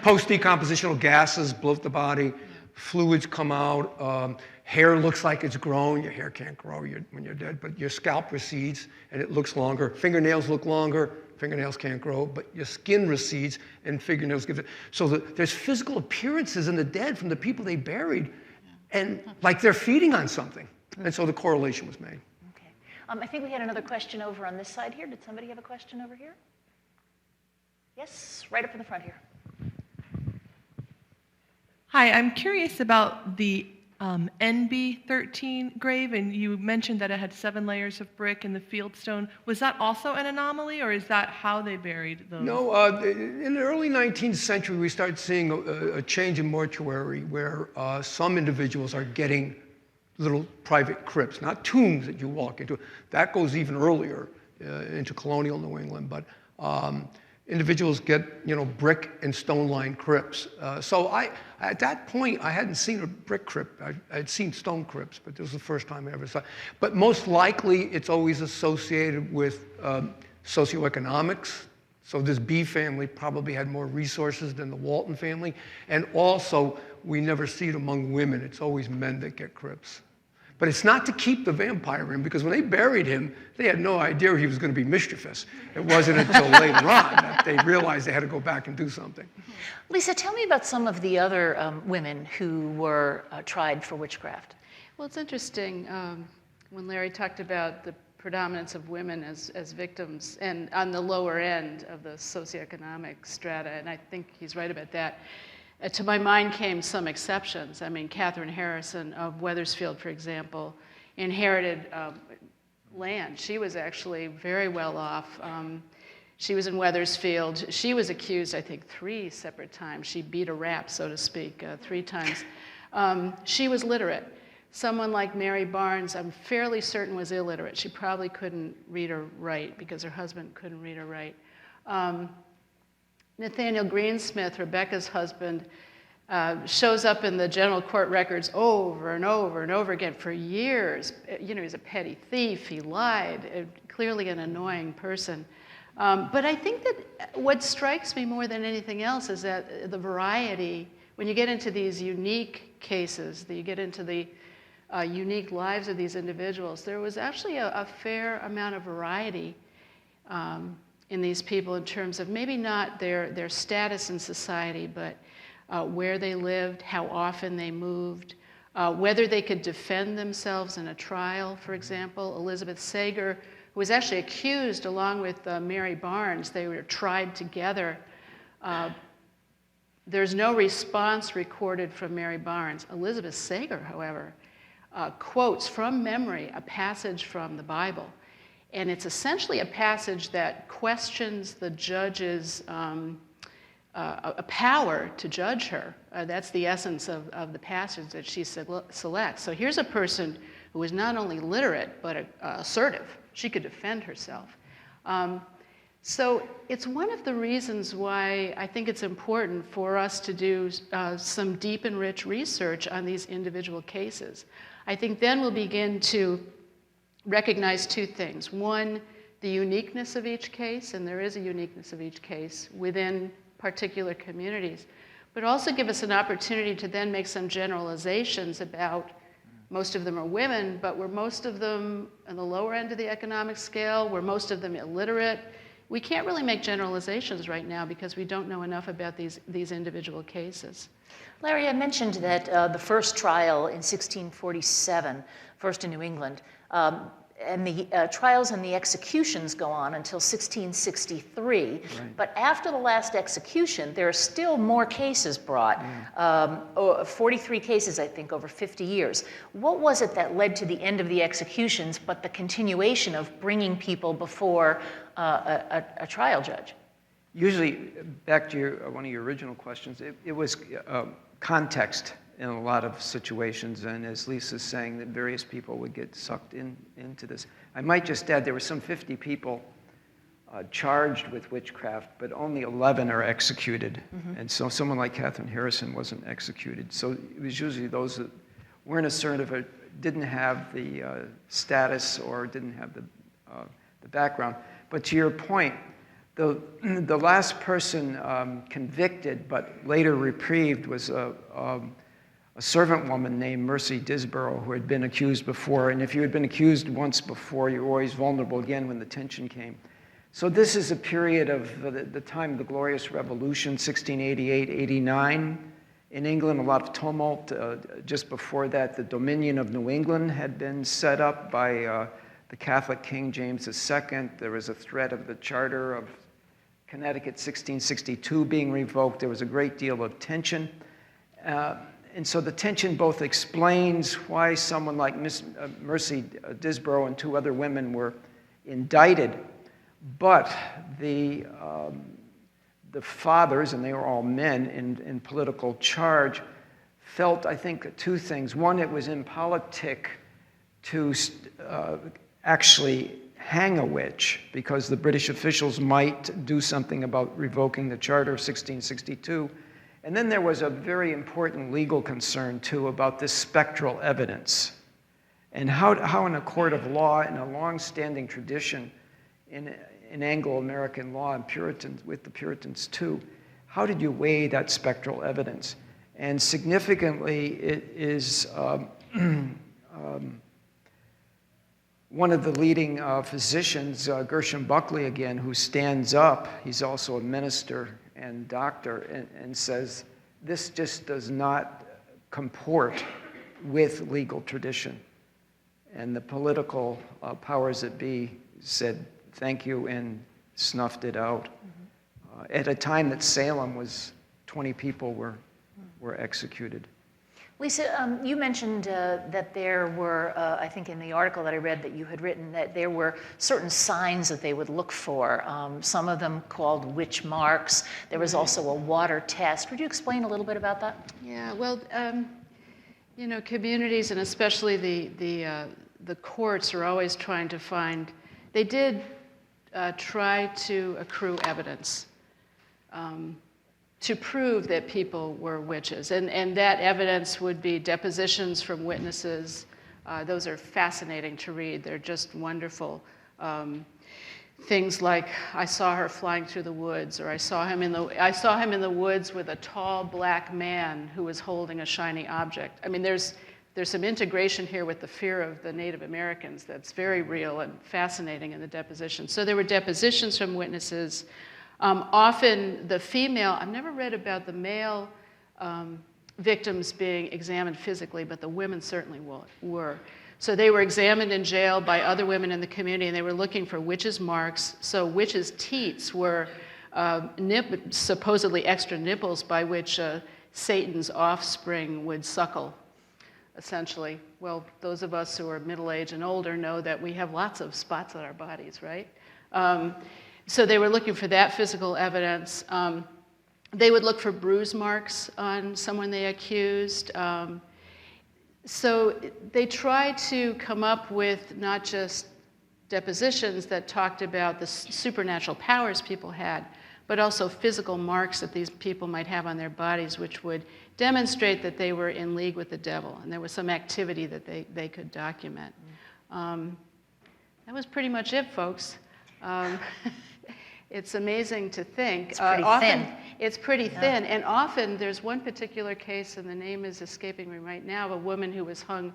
Speaker 3: post-decompositional gases bloat the body, fluids come out, hair looks like it's grown. Your hair can't grow when you're dead, but your scalp recedes and it looks longer. Fingernails look longer, fingernails can't grow, but your skin recedes and fingernails give it. So there's physical appearances in the dead from the people they buried, and like they're feeding on something. And so the correlation was made.
Speaker 2: I think we had another question over on this side here. Did somebody have a question over here? Yes, right up in the front here.
Speaker 7: Hi, I'm curious about the NB13 grave, and you mentioned that it had 7 layers of brick and the fieldstone. Was that also an anomaly, or is that how they buried those?
Speaker 3: No, in the early 19th century, we started seeing a change in mortuary where some individuals are getting little private crypts, not tombs that you walk into. That goes even earlier into colonial New England, but individuals get, brick and stone-lined crypts. So at that point, I hadn't seen a brick crypt. I'd seen stone crypts, but this was the first time I ever saw it. But most likely, it's always associated with socioeconomics. So this B family probably had more resources than the Walton family. And also, we never see it among women. It's always men that get crypts. But it's not to keep the vampire in, because when they buried him, they had no idea he was going to be mischievous. It wasn't until later on that they realized they had to go back and do something.
Speaker 2: Lisa, tell me about some of the other women who were tried for witchcraft.
Speaker 4: Well, it's interesting when Larry talked about the predominance of women as victims and on the lower end of the socioeconomic strata, and I think he's right about that. To my mind came some exceptions. I mean, Catherine Harrison of Wethersfield, for example, inherited land. She was actually very well off. She was in Wethersfield. She was accused, I think, 3 separate times. She beat a rap, so to speak, 3 times. She was literate. Someone like Mary Barnes, I'm fairly certain, was illiterate. She probably couldn't read or write because her husband couldn't read or write. Nathaniel Greensmith, Rebecca's husband, shows up in the general court records over and over and over again for years. He's a petty thief, he lied, clearly an annoying person. But I think that what strikes me more than anything else is that the variety, when you get into these unique cases, you get into the unique lives of these individuals, there was actually a fair amount of variety in these people in terms of maybe not their status in society, but where they lived, how often they moved, whether they could defend themselves in a trial, for example. Elizabeth Sager, who was actually accused along with Mary Barnes, they were tried together. There's no response recorded from Mary Barnes. Elizabeth Sager, however, quotes from memory a passage from the Bible. And it's essentially a passage that questions the judge's power to judge her. That's the essence of the passage that she selects. So here's a person who is not only literate, but assertive. She could defend herself. So it's one of the reasons why I think it's important for us to do some deep and rich research on these individual cases. I think then we'll begin to recognize 2 things. One, the uniqueness of each case, and there is a uniqueness of each case within particular communities, but also give us an opportunity to then make some generalizations about, most of them are women, but were most of them on the lower end of the economic scale? Were most of them illiterate? We can't really make generalizations right now because we don't know enough about these individual cases.
Speaker 2: Larry, I mentioned that the first trial in 1647, first in New England, and the trials and the executions go on until 1663. Right. But after the last execution, there are still more cases brought, 43 cases, I think, over 50 years. What was it that led to the end of the executions, but the continuation of bringing people before a trial judge?
Speaker 5: Usually, back to one of your original questions, it was context in a lot of situations, and as Lisa's saying, that various people would get sucked into this. I might just add there were some 50 people charged with witchcraft, but only 11 are executed. Mm-hmm. And so someone like Catherine Harrison wasn't executed. So it was usually those that weren't assertive, didn't have the status, or didn't have the background. But to your point, the last person convicted but later reprieved was a servant woman named Mercy Disborough, who had been accused before. And if you had been accused once before, you were always vulnerable again when the tension came. So this is a period of the time of the Glorious Revolution, 1688-89. In England, a lot of tumult. Just before that, the Dominion of New England had been set up by the Catholic King James II. There was a threat of the Charter of Connecticut, 1662, being revoked. There was a great deal of tension. And so the tension both explains why someone like Mercy Disborough and 2 other women were indicted, but the fathers, and they were all men in political charge, felt, I think, 2 things. One, it was impolitic to actually hang a witch, because the British officials might do something about revoking the Charter of 1662. And then there was a very important legal concern, too, about this spectral evidence, and how in a court of law, in a long-standing tradition in Anglo-American law and with the Puritans, too, how did you weigh that spectral evidence? And significantly, it is one of the leading physicians, Gershom Buckley again, who stands up. He's also a minister and doctor, and says, this just does not comport with legal tradition. And the political powers that be said thank you and snuffed it out. At a time that Salem was, 20 people were executed.
Speaker 2: Lisa, you mentioned that there were, I think in the article that I read that you had written, that there were certain signs that they would look for, some of them called witch marks. There was also a water test. Would you explain a little bit about that?
Speaker 4: Yeah, well, you know, communities and especially the courts are always trying to find, they did try to accrue evidence to prove that people were witches. And that evidence would be depositions from witnesses. Those are fascinating to read. They're just wonderful. Things like, I saw her flying through the woods, or I saw him in the woods with a tall black man who was holding a shiny object. I mean, there's some integration here with the fear of the Native Americans that's very real and fascinating in the depositions. So there were depositions from witnesses. Often the female, I've never read about the male victims being examined physically, but the women certainly were. So they were examined in jail by other women in the community, and they were looking for witches' marks. So witches' teats were supposedly extra nipples by which Satan's offspring would suckle, essentially. Well, those of us who are middle-aged and older know that we have lots of spots on our bodies, right? So they were looking for that physical evidence. They would look for bruise marks on someone they accused. So they tried to come up with not just depositions that talked about the supernatural powers people had, but also physical marks that these people might have on their bodies, which would demonstrate that they were in league with the devil, and there was some activity that they could document. That was pretty much it, folks. It's amazing to think.
Speaker 2: It's pretty thin.
Speaker 4: It's pretty thin, and often there's one particular case, and the name is escaping me right now, of a woman who was hung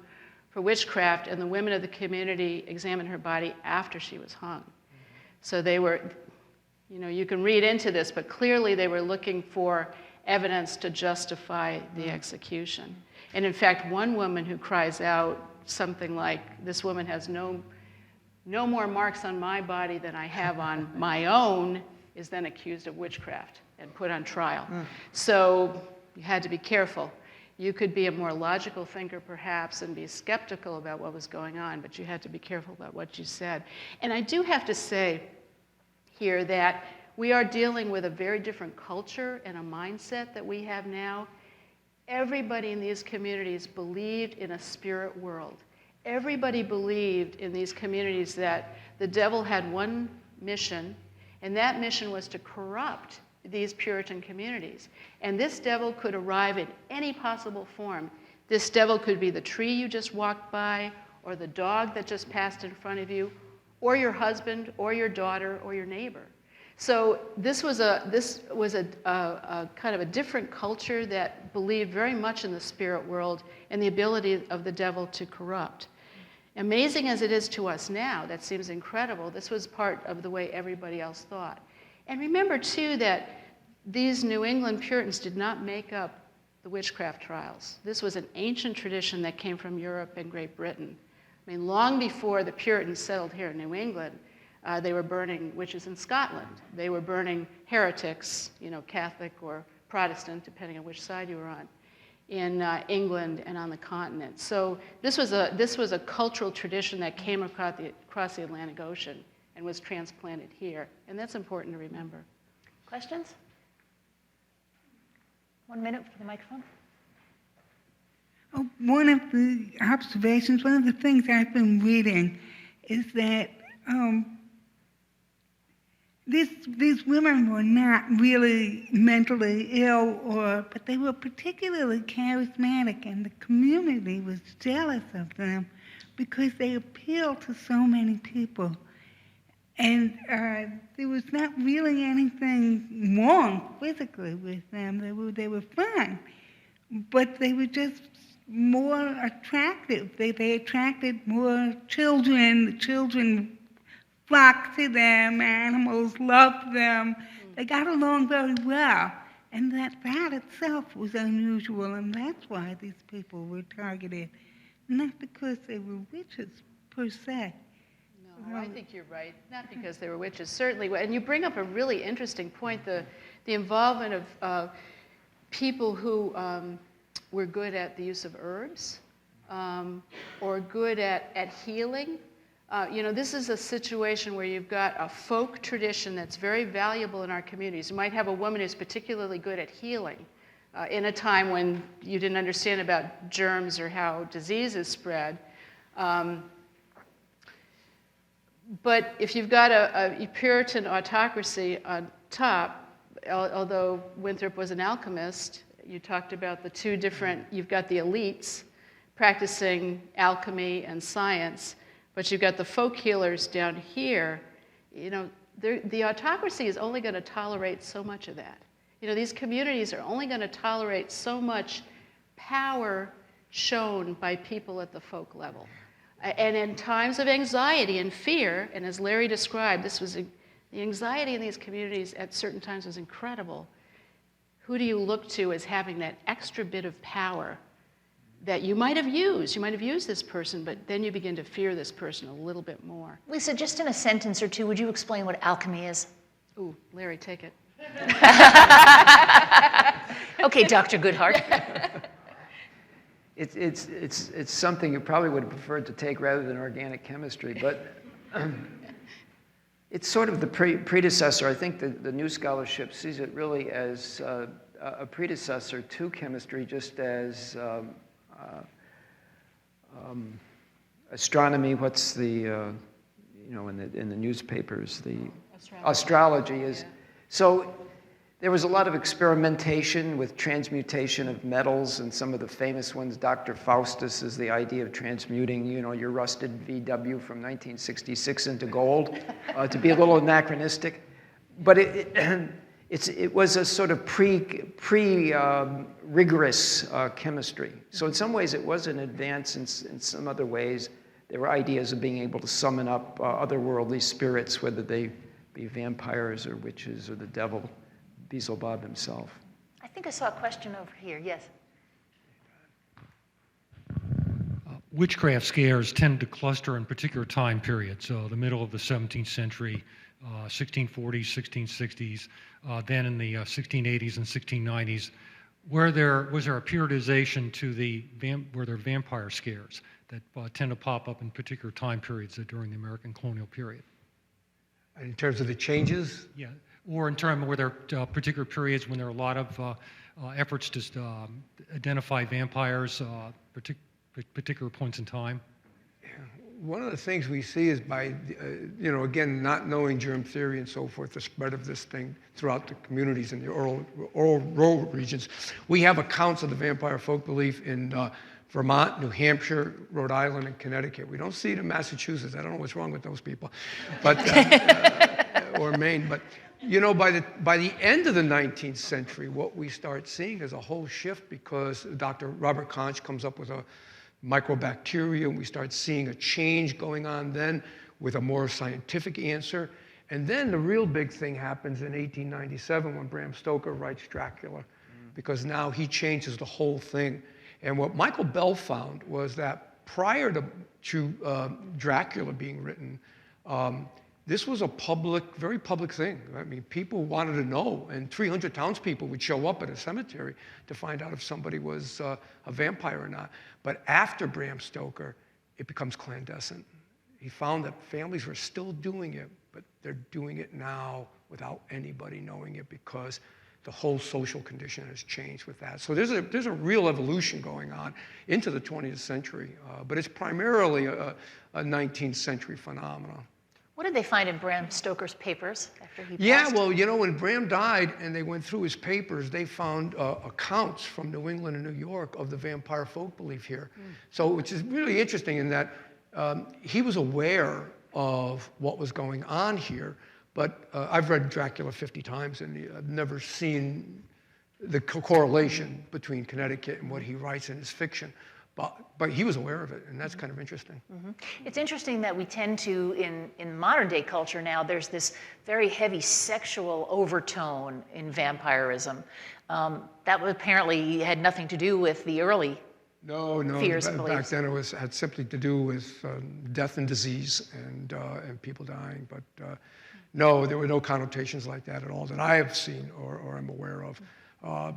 Speaker 4: for witchcraft, and the women of the community examined her body after she was hung. So they were, you know, you can read into this, but clearly they were looking for evidence to justify the execution. And in fact, one woman who cries out something like, "This woman has no more marks on my body than I have on my own," is then accused of witchcraft and put on trial. So you had to be careful. You could be a more logical thinker perhaps and be skeptical about what was going on, but you had to be careful about what you said. And I do have to say here that we are dealing with a very different culture and a mindset that we have now. Everybody in these communities believed in a spirit world. Everybody believed in these communities that the devil had one mission, and that mission was to corrupt these Puritan communities. And this devil could arrive in any possible form. This devil could be the tree you just walked by, or the dog that just passed in front of you, or your husband, or your daughter, or your neighbor. So this was a kind of a different culture that believed very much in the spirit world and the ability of the devil to corrupt. Amazing as it is to us now, that seems incredible. This was part of the way everybody else thought. And remember, too, that these New England Puritans did not make up the witchcraft trials. This was an ancient tradition that came from Europe and Great Britain. I mean, long before the Puritans settled here in New England, they were burning witches in Scotland. They were burning heretics, you know, Catholic or Protestant, depending on which side you were on, in England and on the continent. So this was a cultural tradition that came across the Atlantic Ocean and was transplanted here. And that's important to remember.
Speaker 2: Questions? 1 minute for the microphone.
Speaker 8: Oh, one of the observations, one of the things I've been reading is that these women were not really mentally ill, but they were particularly charismatic, and the community was jealous of them because they appealed to so many people. And there was not really anything wrong physically with them. They were fine, but they were just more attractive. They attracted more children. The children flocked to them. Animals loved them. They got along very well. And that itself was unusual, and that's why these people were targeted, not because they were witches per se.
Speaker 4: No, I think you're right. Not because they were witches, certainly. And you bring up a really interesting point, the involvement of people who were good at the use of herbs or good at healing. This is a situation where you've got a folk tradition that's very valuable in our communities. You might have a woman who's particularly good at healing in a time when you didn't understand about germs or how diseases spread. But if you've got a Puritan autocracy on top, although Winthrop was an alchemist, you talked about the two different, you've got the elites practicing alchemy and science, but you've got the folk healers down here. The autocracy is only going to tolerate so much of that. These communities are only going to tolerate so much power shown by people at the folk level. And in times of anxiety and fear, and as Larry described, the anxiety in these communities at certain times was incredible. Who do you look to as having that extra bit of power that you might have used? You might have used this person, but then you begin to fear this person a little bit more.
Speaker 2: Lisa, just in a sentence or two, would you explain what alchemy is?
Speaker 4: Ooh, Larry, take it.
Speaker 2: Okay, Dr. Goodheart.
Speaker 5: It's something you probably would have preferred to take rather than organic chemistry, but it's sort of the predecessor. I think the new scholarship sees it really as a predecessor to chemistry, just as astronomy. What's the in the newspapers, the astrology is. Yeah. So there was a lot of experimentation with transmutation of metals, and some of the famous ones, Dr. Faustus, is the idea of transmuting, your rusted VW from 1966 into gold, to be a little anachronistic. But it was a sort of rigorous chemistry. So in some ways it was an advance. In some other ways, there were ideas of being able to summon up otherworldly spirits, whether they be vampires or witches or the devil. Beelzebub himself.
Speaker 2: I think I saw a question over here. Yes.
Speaker 9: Witchcraft scares tend to cluster in particular time periods. So the middle of the 17th century, 1640s, 1660s, then in the 1680s and 1690s, was there a periodization to were there vampire scares that tend to pop up in particular time periods during the American colonial period?
Speaker 3: In terms of the changes?
Speaker 9: Yeah. Or in terms of were there particular periods when there are a lot of efforts to identify vampires, particular points in time?
Speaker 3: One of the things we see is by, again, not knowing germ theory and so forth, the spread of this thing throughout the communities in the rural regions. We have accounts of the vampire folk belief in Vermont, New Hampshire, Rhode Island, and Connecticut. We don't see it in Massachusetts. I don't know what's wrong with those people, but or Maine. But by the end of the 19th century, what we start seeing is a whole shift, because Dr. Robert Conch comes up with a microbacteria, and we start seeing a change going on then with a more scientific answer. And then the real big thing happens in 1897 when Bram Stoker writes Dracula, because now he changes the whole thing. And what Michael Bell found was that prior to Dracula being written, this was a very public thing. I mean, people wanted to know, and 300 townspeople would show up at a cemetery to find out if somebody was a vampire or not. But after Bram Stoker, it becomes clandestine. He found that families were still doing it, but they're doing it now without anybody knowing it because the whole social condition has changed with that. So there's a real evolution going on into the 20th century, but it's primarily a 19th century phenomenon.
Speaker 2: What did they find in Bram Stoker's papers after he passed?
Speaker 3: Yeah, well, you know, when Bram died and they went through his papers, they found accounts from New England and New York of the vampire folk belief here. So, which is really interesting in that he was aware of what was going on here, but I've read Dracula 50 times and I've never seen the correlation between Connecticut and what he writes in his fiction. But he was aware of it, and that's kind of interesting.
Speaker 2: It's interesting that we tend to, in modern day culture now, there's this very heavy sexual overtone in vampirism. That apparently had nothing to do with the early fears and beliefs.
Speaker 3: Back then it had simply to do with death and disease and people dying. But no, there were no connotations like that at all that I have seen or am aware of.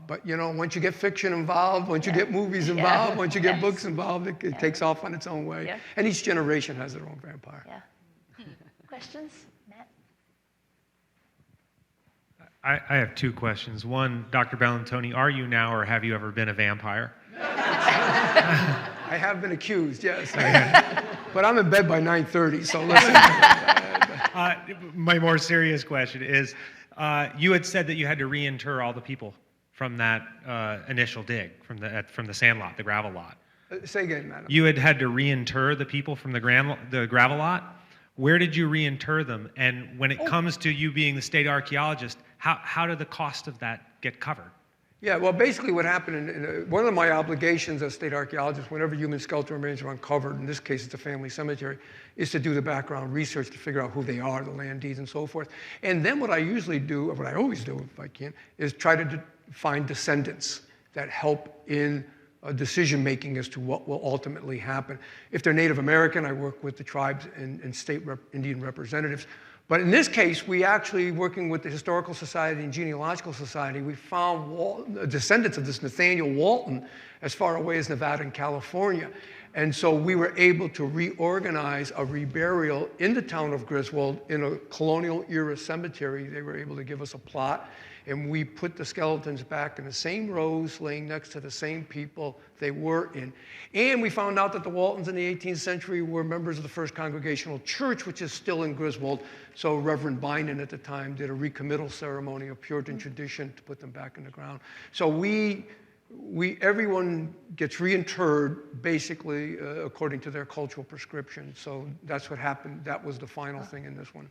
Speaker 3: But, you know, once you get fiction involved, once you get movies involved, once you get books involved, it takes off on its own way.
Speaker 2: Yeah.
Speaker 3: And each generation has their own vampire.
Speaker 2: Yeah. Questions? Matt?
Speaker 10: I have two questions. One, Dr. Bellantoni, are you now or have you ever been a vampire?
Speaker 3: I have been accused, yes. But I'm in bed by 9:30, so listen.
Speaker 10: My more serious question is, you had said that you had to reinter all the people from that initial dig, from the sand lot, the gravel lot.
Speaker 3: Say again, madam.
Speaker 10: You had to reinter the people from the gravel lot. Where did you reinter them? And when it comes to you being the state archaeologist, how did the cost of that get covered?
Speaker 3: Yeah, well, basically what happened, one of my obligations as state archaeologist, whenever human skeletal remains are uncovered, in this case it's a family cemetery, is to do the background research to figure out who they are, the land deeds and so forth. And then what I usually do, or what I always do if I can, is try to find descendants that help in decision making as to what will ultimately happen. If they're Native American, I work with the tribes and state Indian representatives. But in this case, we actually, working with the Historical Society and Genealogical Society, we found descendants of this Nathaniel Walton as far away as Nevada and California. And so we were able to reorganize a reburial in the town of Griswold in a colonial era cemetery. They were able to give us a plot, and we put the skeletons back in the same rows, laying next to the same people they were in. And we found out that the Waltons in the 18th century were members of the First Congregational Church, which is still in Griswold. So Reverend Bynum at the time did a recommittal ceremony of Puritan tradition to put them back in the ground. So everyone gets reinterred basically according to their cultural prescription. So that's what happened. That was the final thing in this one.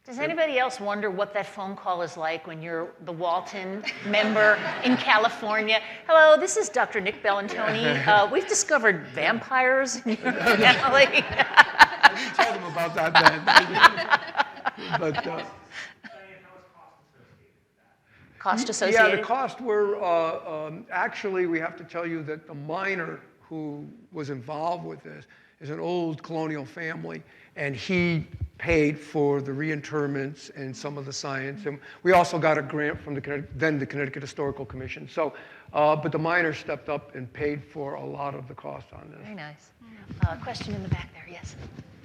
Speaker 2: Does anybody else wonder what that phone call is like when you're the Walton member in California? Hello, this is Dr. Nick Bellantoni. We've discovered vampires in your family.
Speaker 3: I didn't tell them about that then. But,
Speaker 2: cost associated?
Speaker 3: Yeah, the cost were, actually, we have to tell you that the miner who was involved with this is an old colonial family, and he paid for the reinterments and some of the science. And we also got a grant from the Connecticut Historical Commission. So, but the miner stepped up and paid for a lot of the cost on this.
Speaker 2: Very nice. Question in the back there, yes.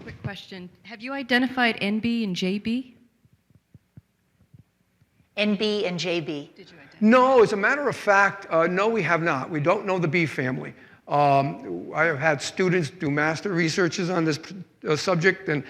Speaker 11: Quick question. Have you identified NB and JB?
Speaker 2: NB and JB.
Speaker 11: Did you identify?
Speaker 3: No, as a matter of fact, no, we have not. We don't know the B family. I have had students do master researches on this subject, and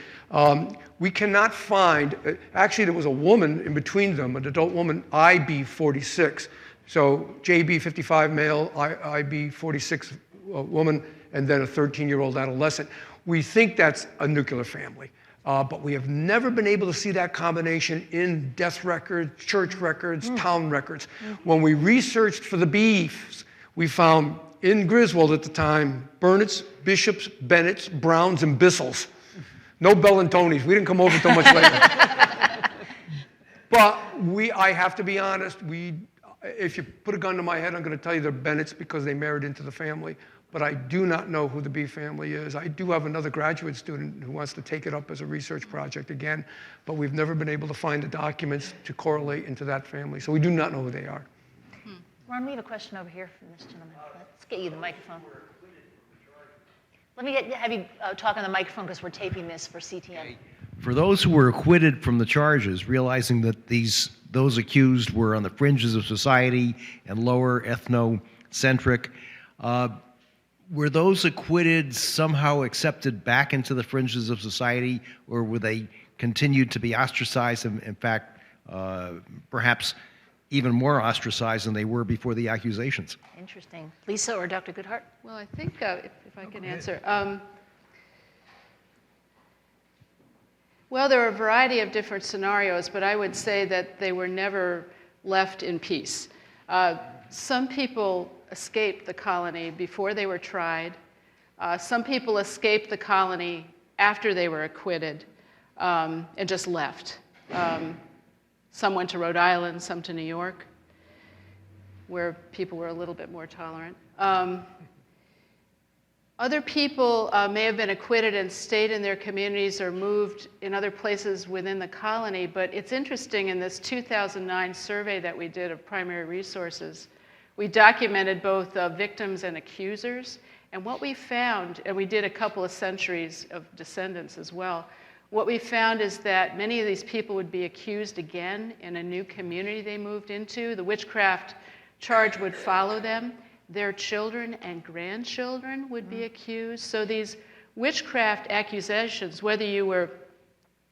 Speaker 3: we cannot find, actually there was a woman in between them, an adult woman, IB 46. So JB 55 male, IB 46 woman, and then a 13-year-old adolescent. We think that's a nuclear family. But we have never been able to see that combination in death records, church records, town records. When we researched for the Bs, we found in Griswold at the time, Burnetts, Bishops, Bennetts, Browns, and Bissells. No Bellantonis. We didn't come over until much later. But I have to be honest, If you put a gun to my head, I'm going to tell you they're Bennett's because they married into the family. But I do not know who the B family is. I do have another graduate student who wants to take it up as a research project again, but we've never been able to find the documents to correlate into that family. So we do not know who they are.
Speaker 2: Ron, we have a question over here from this gentleman. Let's get you the microphone. Let me have you talk on the microphone because we're taping this for CTN.
Speaker 12: For those who were acquitted from the charges, realizing that those accused were on the fringes of society and lower ethnocentric, were those acquitted somehow accepted back into the fringes of society, or were they continued to be ostracized, and in fact, perhaps even more ostracized than they were before the accusations?
Speaker 2: Interesting. Lisa or Dr. Goodheart?
Speaker 4: Well, I think if I can answer. Well, there are a variety of different scenarios, but I would say that they were never left in peace. Some people escaped the colony before they were tried. Some people escaped the colony after they were acquitted and just left. Some went to Rhode Island, some to New York, where people were a little bit more tolerant. Other people may have been acquitted and stayed in their communities or moved in other places within the colony, but it's interesting, in this 2009 survey that we did of primary resources, we documented both victims and accusers, and what we found, and we did a couple of centuries of descendants as well, what we found is that many of these people would be accused again in a new community they moved into. The witchcraft charge would follow them. Their children and grandchildren would be accused. So these witchcraft accusations, whether you were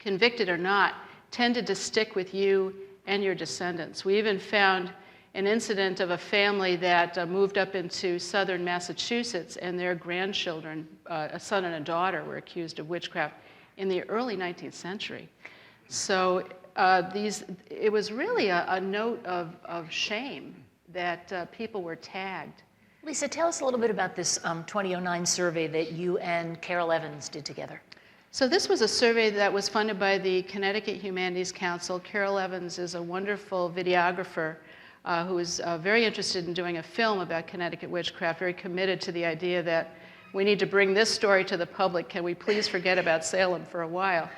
Speaker 4: convicted or not, tended to stick with you and your descendants. We even found an incident of a family that moved up into southern Massachusetts, and their grandchildren, a son and a daughter, were accused of witchcraft in the early 19th century. So it was really a note of shame that people were tagged.
Speaker 2: Lisa, tell us a little bit about this 2009 survey that you and Carol Evans did together.
Speaker 4: So this was a survey that was funded by the Connecticut Humanities Council. Carol Evans is a wonderful videographer who is very interested in doing a film about Connecticut witchcraft, very committed to the idea that we need to bring this story to the public. Can we please forget about Salem for a while?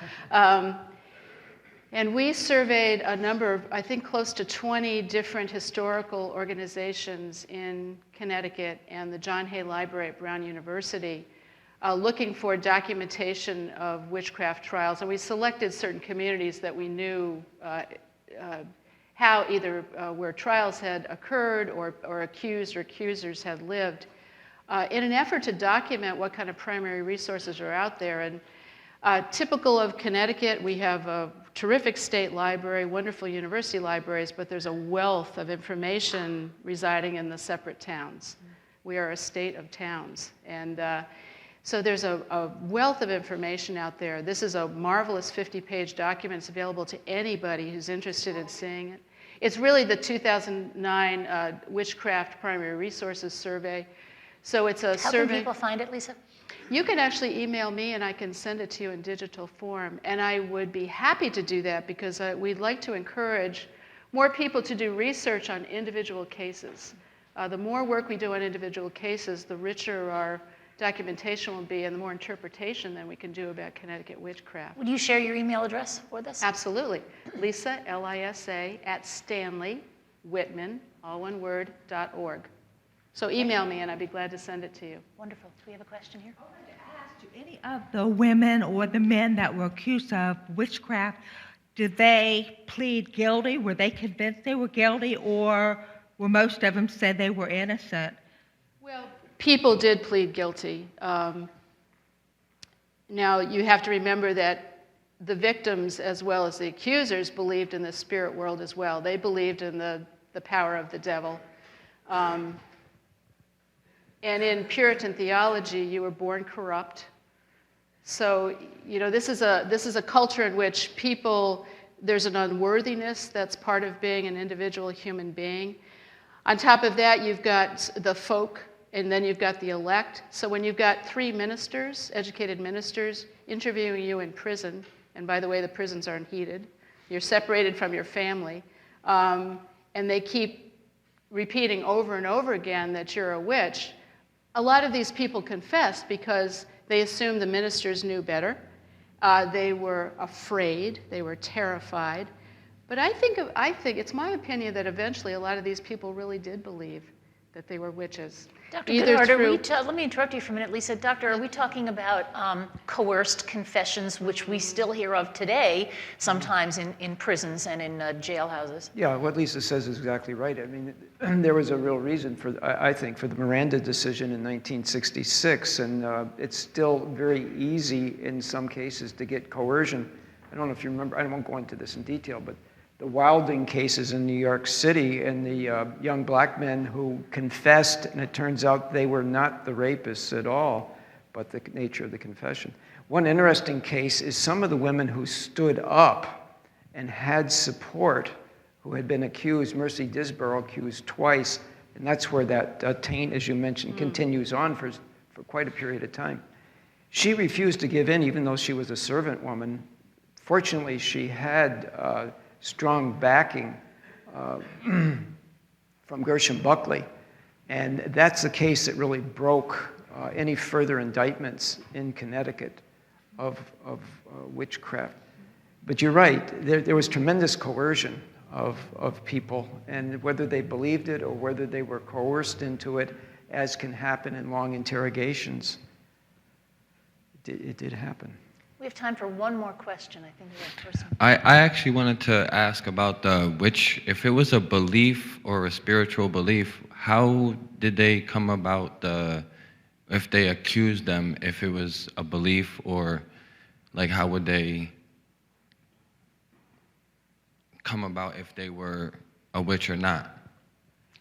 Speaker 4: And we surveyed a number of, I think, close to 20 different historical organizations in Connecticut and the John Hay Library at Brown University, looking for documentation of witchcraft trials. And we selected certain communities that we knew how either where trials had occurred or accused or accusers had lived, in an effort to document what kind of primary resources are out there. And typical of Connecticut, we have a terrific state library, wonderful university libraries, but there's a wealth of information residing in the separate towns. We are a state of towns. And so there's a wealth of information out there. This is a marvelous 50-page document. It's available to anybody who's interested in seeing it. It's really the 2009 Witchcraft Primary Resources Survey. So it's a survey.
Speaker 2: How can people find it, Lisa?
Speaker 4: You can actually email me and I can send it to you in digital form. And I would be happy to do that because we'd like to encourage more people to do research on individual cases. The more work we do on individual cases, the richer our documentation will be and the more interpretation then we can do about Connecticut witchcraft.
Speaker 2: Would you share your email address for this?
Speaker 4: Absolutely. Lisa, L-I-S-A, at Stanley-Whitman, all one word, .org. So email me and I'd be glad to send it to you.
Speaker 2: Wonderful. Do we have a question here?
Speaker 13: Do any of the women or the men that were accused of witchcraft, did they plead guilty? Were they convinced they were guilty, or were most of them said they were innocent?
Speaker 4: Well, people did plead guilty. Now, you have to remember that the victims as well as the accusers believed in the spirit world as well. They believed in the power of the devil. And in Puritan theology, you were born corrupt. So, you know, this is a culture in which there's an unworthiness that's part of being an individual human being. On top of that, you've got the folk, and then you've got the elect. So when you've got 3 ministers, educated ministers, interviewing you in prison, and by the way, the prisons aren't heated, you're separated from your family, and they keep repeating over and over again that you're a witch, a lot of these people confessed because they assumed the ministers knew better. They were afraid. They were terrified. But I think it's my opinion that eventually a lot of these people really did believe that they were witches.
Speaker 2: Dr.
Speaker 4: Either
Speaker 2: Goodheart, let me interrupt you for a minute, Lisa. Doctor, are we talking about coerced confessions, which we still hear of today, sometimes in prisons and in jailhouses?
Speaker 5: Yeah, what Lisa says is exactly right. I mean, there was a real reason for, I think, for the Miranda decision in 1966, and it's still very easy in some cases to get coercion. I don't know if you remember, I won't go into this in detail, but the Wilding cases in New York City and the young black men who confessed, and it turns out they were not the rapists at all, but the nature of the confession. One interesting case is some of the women who stood up and had support, who had been accused, Mercy Disborough accused twice, and that's where that taint, as you mentioned, continues on for quite a period of time. She refused to give in, even though she was a servant woman. Fortunately, she had strong backing from Gershom Buckley, and that's the case that really broke any further indictments in Connecticut of witchcraft. But you're right, there was tremendous coercion of people, and whether they believed it or whether they were coerced into it, as can happen in long interrogations, it did happen.
Speaker 2: We have time for one more question. I think we have a person.
Speaker 14: I actually wanted to ask about the witch. If it was a belief or a spiritual belief, how did they come about if they accused them, if it was a belief, or like how would they come about if they were a witch or not?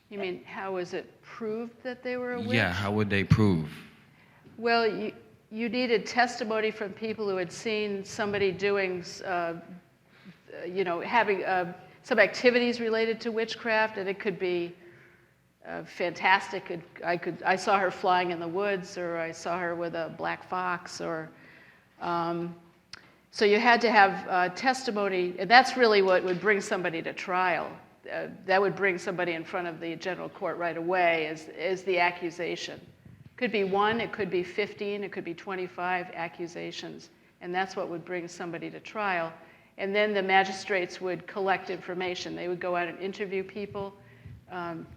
Speaker 4: You mean, how is it proved that they were a witch?
Speaker 14: Yeah, how would they prove?
Speaker 4: Well, you needed testimony from people who had seen somebody doing, having some activities related to witchcraft, and it could be fantastic. I saw her flying in the woods, or I saw her with a black fox, or so you had to have testimony, and that's really what would bring somebody to trial. That would bring somebody in front of the general court right away is the accusation. Could be 1, it could be 15, it could be 25 accusations, and that's what would bring somebody to trial. And then the magistrates would collect information. They would go out and interview people,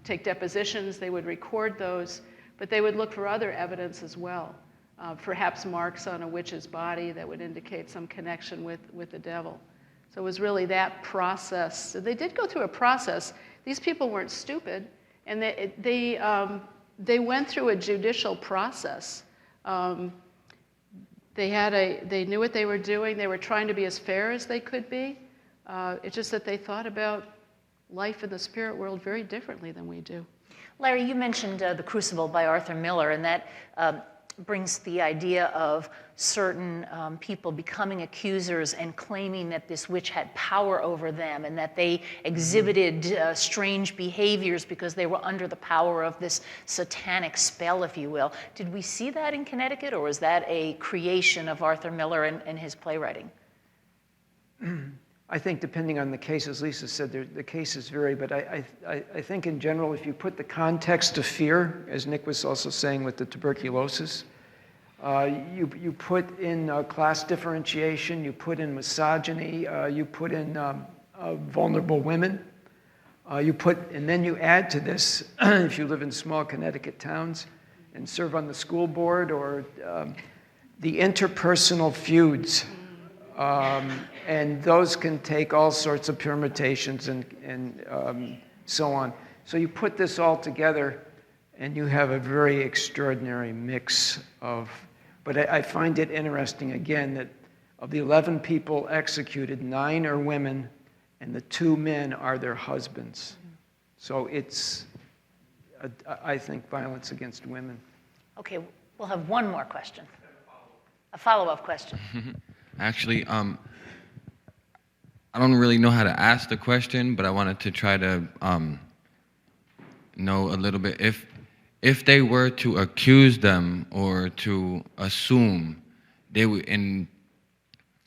Speaker 4: take depositions, they would record those, but they would look for other evidence as well, perhaps marks on a witch's body that would indicate some connection with the devil. So it was really that process. So they did go through a process. These people weren't stupid, and they went through a judicial process. They knew what they were doing. They were trying to be as fair as they could be. It's just that they thought about life in the spirit world very differently than we do.
Speaker 2: Larry, you mentioned The Crucible by Arthur Miller, and that brings the idea of certain people becoming accusers and claiming that this witch had power over them and that they exhibited strange behaviors because they were under the power of this satanic spell, if you will. Did we see that in Connecticut, or was that a creation of Arthur Miller and his playwriting?
Speaker 5: I think depending on the case, as Lisa said, the cases vary, but I think in general, if you put the context of fear, as Nick was also saying with the tuberculosis, you put in class differentiation, you put in misogyny, you put in vulnerable women, and then you add to this, if you live in small Connecticut towns and serve on the school board, or the interpersonal feuds. And those can take all sorts of permutations and so on. So you put this all together, and you have a very extraordinary mix of. But I find it interesting, again, that of the 11 people executed, 9 are women, and the 2 men are their husbands. So it's, I think, violence against women.
Speaker 2: Okay, we'll have one more question. A follow-up question.
Speaker 14: Actually, I don't really know how to ask the question, but I wanted to try to know a little bit. If they were to accuse them or to assume, they would, and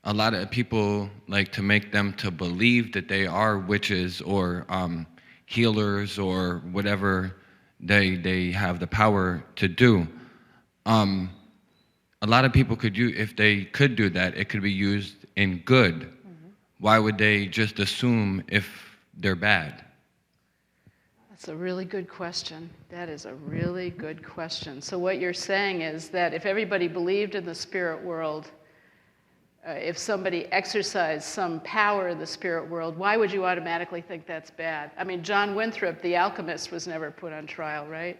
Speaker 14: a lot of people like to make them to believe that they are witches, or healers or whatever they have the power to do. A lot of people could use, if they could do that, it could be used in good. Why would they just assume if they're bad?
Speaker 4: That's a really good question. That is a really good question. So what you're saying is that if everybody believed in the spirit world, if somebody exercised some power in the spirit world, why would you automatically think that's bad? I mean, John Winthrop, the alchemist, was never put on trial, right?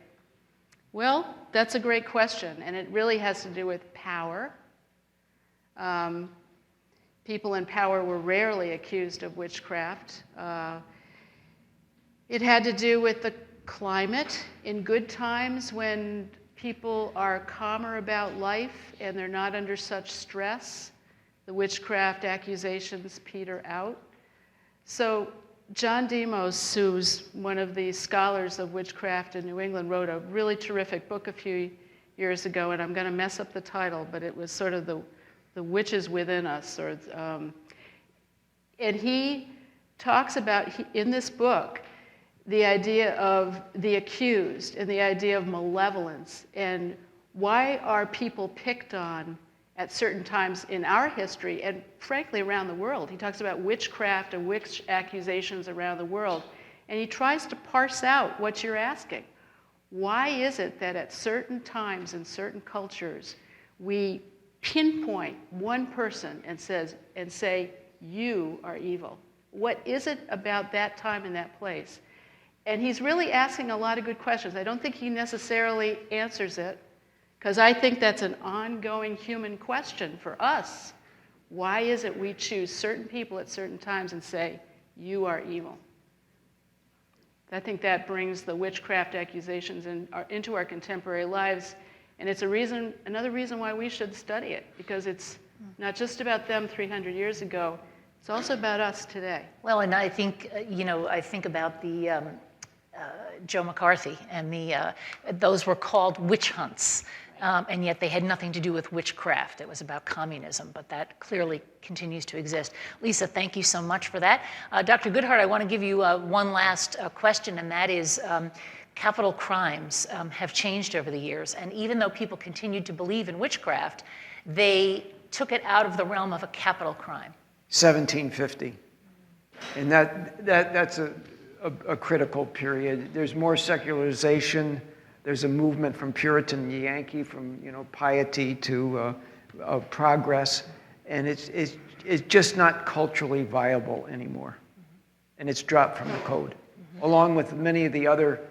Speaker 4: Well, that's a great question, and it really has to do with power. People in power were rarely accused of witchcraft. It had to do with the climate. In good times, when people are calmer about life and they're not under such stress, the witchcraft accusations peter out. So John Demos, who's one of the scholars of witchcraft in New England, wrote a really terrific book a few years ago, and I'm going to mess up the title, but it was sort of the witches within us. And he talks about, in this book, the idea of the accused and the idea of malevolence, and why are people picked on at certain times in our history and frankly around the world. He talks about witchcraft and witch accusations around the world, and he tries to parse out what you're asking. Why is it that at certain times in certain cultures we pinpoint one person and say, you are evil? What is it about that time and that place? And he's really asking a lot of good questions. I don't think he necessarily answers it, because I think that's an ongoing human question for us. Why is it we choose certain people at certain times and say, you are evil? I think that brings the witchcraft accusations into our contemporary lives, and it's another reason why we should study it, because it's not just about them 300 years ago, it's also about us today.
Speaker 2: Well, and I think, I think about the Joe McCarthy, and those were called witch hunts. And yet they had nothing to do with witchcraft. It was about communism, but that clearly continues to exist. Lisa, thank you so much for that. Dr. Goodheart, I want to give you one last question, and that is capital crimes have changed over the years. And even though people continued to believe in witchcraft, they took it out of the realm of a capital crime.
Speaker 5: 1750. And that's a critical period. There's more secularization. There's a movement from Puritan Yankee, from piety to progress, and it's just not culturally viable anymore, and it's dropped from the code, along with many of the other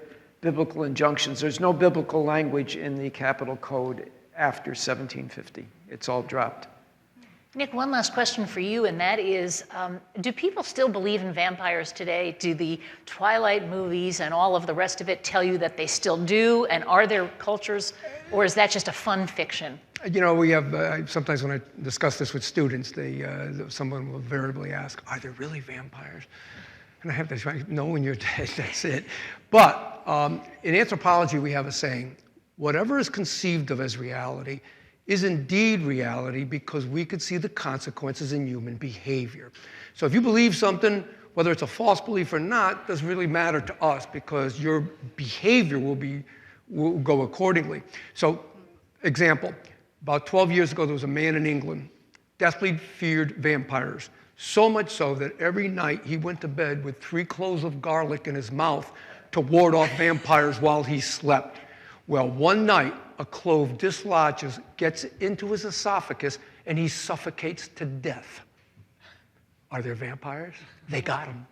Speaker 5: biblical injunctions. There's no biblical language in the capital code after 1750. It's all dropped.
Speaker 2: Nick, one last question for you, and that is, do people still believe in vampires today? Do the Twilight movies and all of the rest of it tell you that they still do? And are there cultures, or is that just a fun fiction?
Speaker 3: We have, sometimes when I discuss this with students, someone will invariably ask, are there really vampires? And I have to say, no, when you're dead, that's it. But in anthropology, we have a saying, whatever is conceived of as reality is indeed reality, because we could see the consequences in human behavior. So if you believe something, whether it's a false belief or not, doesn't really matter to us, because your behavior will go accordingly. So, example, about 12 years ago, there was a man in England, deathly feared vampires, so much so that every night he went to bed with 3 cloves of garlic in his mouth to ward off vampires while he slept. Well, one night, a clove dislodges, gets into his esophagus, and he suffocates to death. Are there vampires? They got him.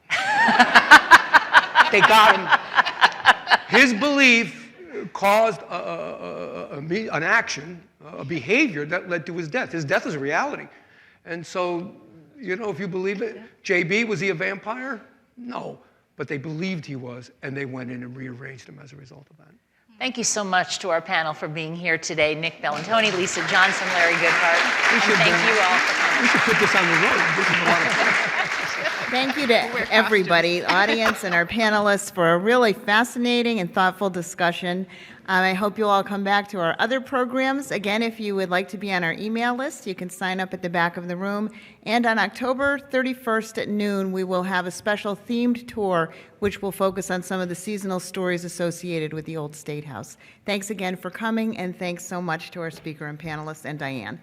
Speaker 3: They got him. His belief caused an action, a behavior that led to his death. His death is a reality. And so, if you believe it, JB, was he a vampire? No. But they believed he was, and they went in and rearranged him as a result of that.
Speaker 2: Thank you so much to our panel for being here today. Nick Bellantoni, Lisa Johnson, Larry Goodheart. And thank you all for coming.
Speaker 3: We should put this on the road. This is a lot of fun.
Speaker 1: Thank you to everybody, audience and our panelists, for a really fascinating and thoughtful discussion. I hope you'll all come back to our other programs. Again, if you would like to be on our email list, you can sign up at the back of the room. And on October 31st at noon, we will have a special themed tour, which will focus on some of the seasonal stories associated with the Old State House. Thanks again for coming, and thanks so much to our speaker and panelists and Diane.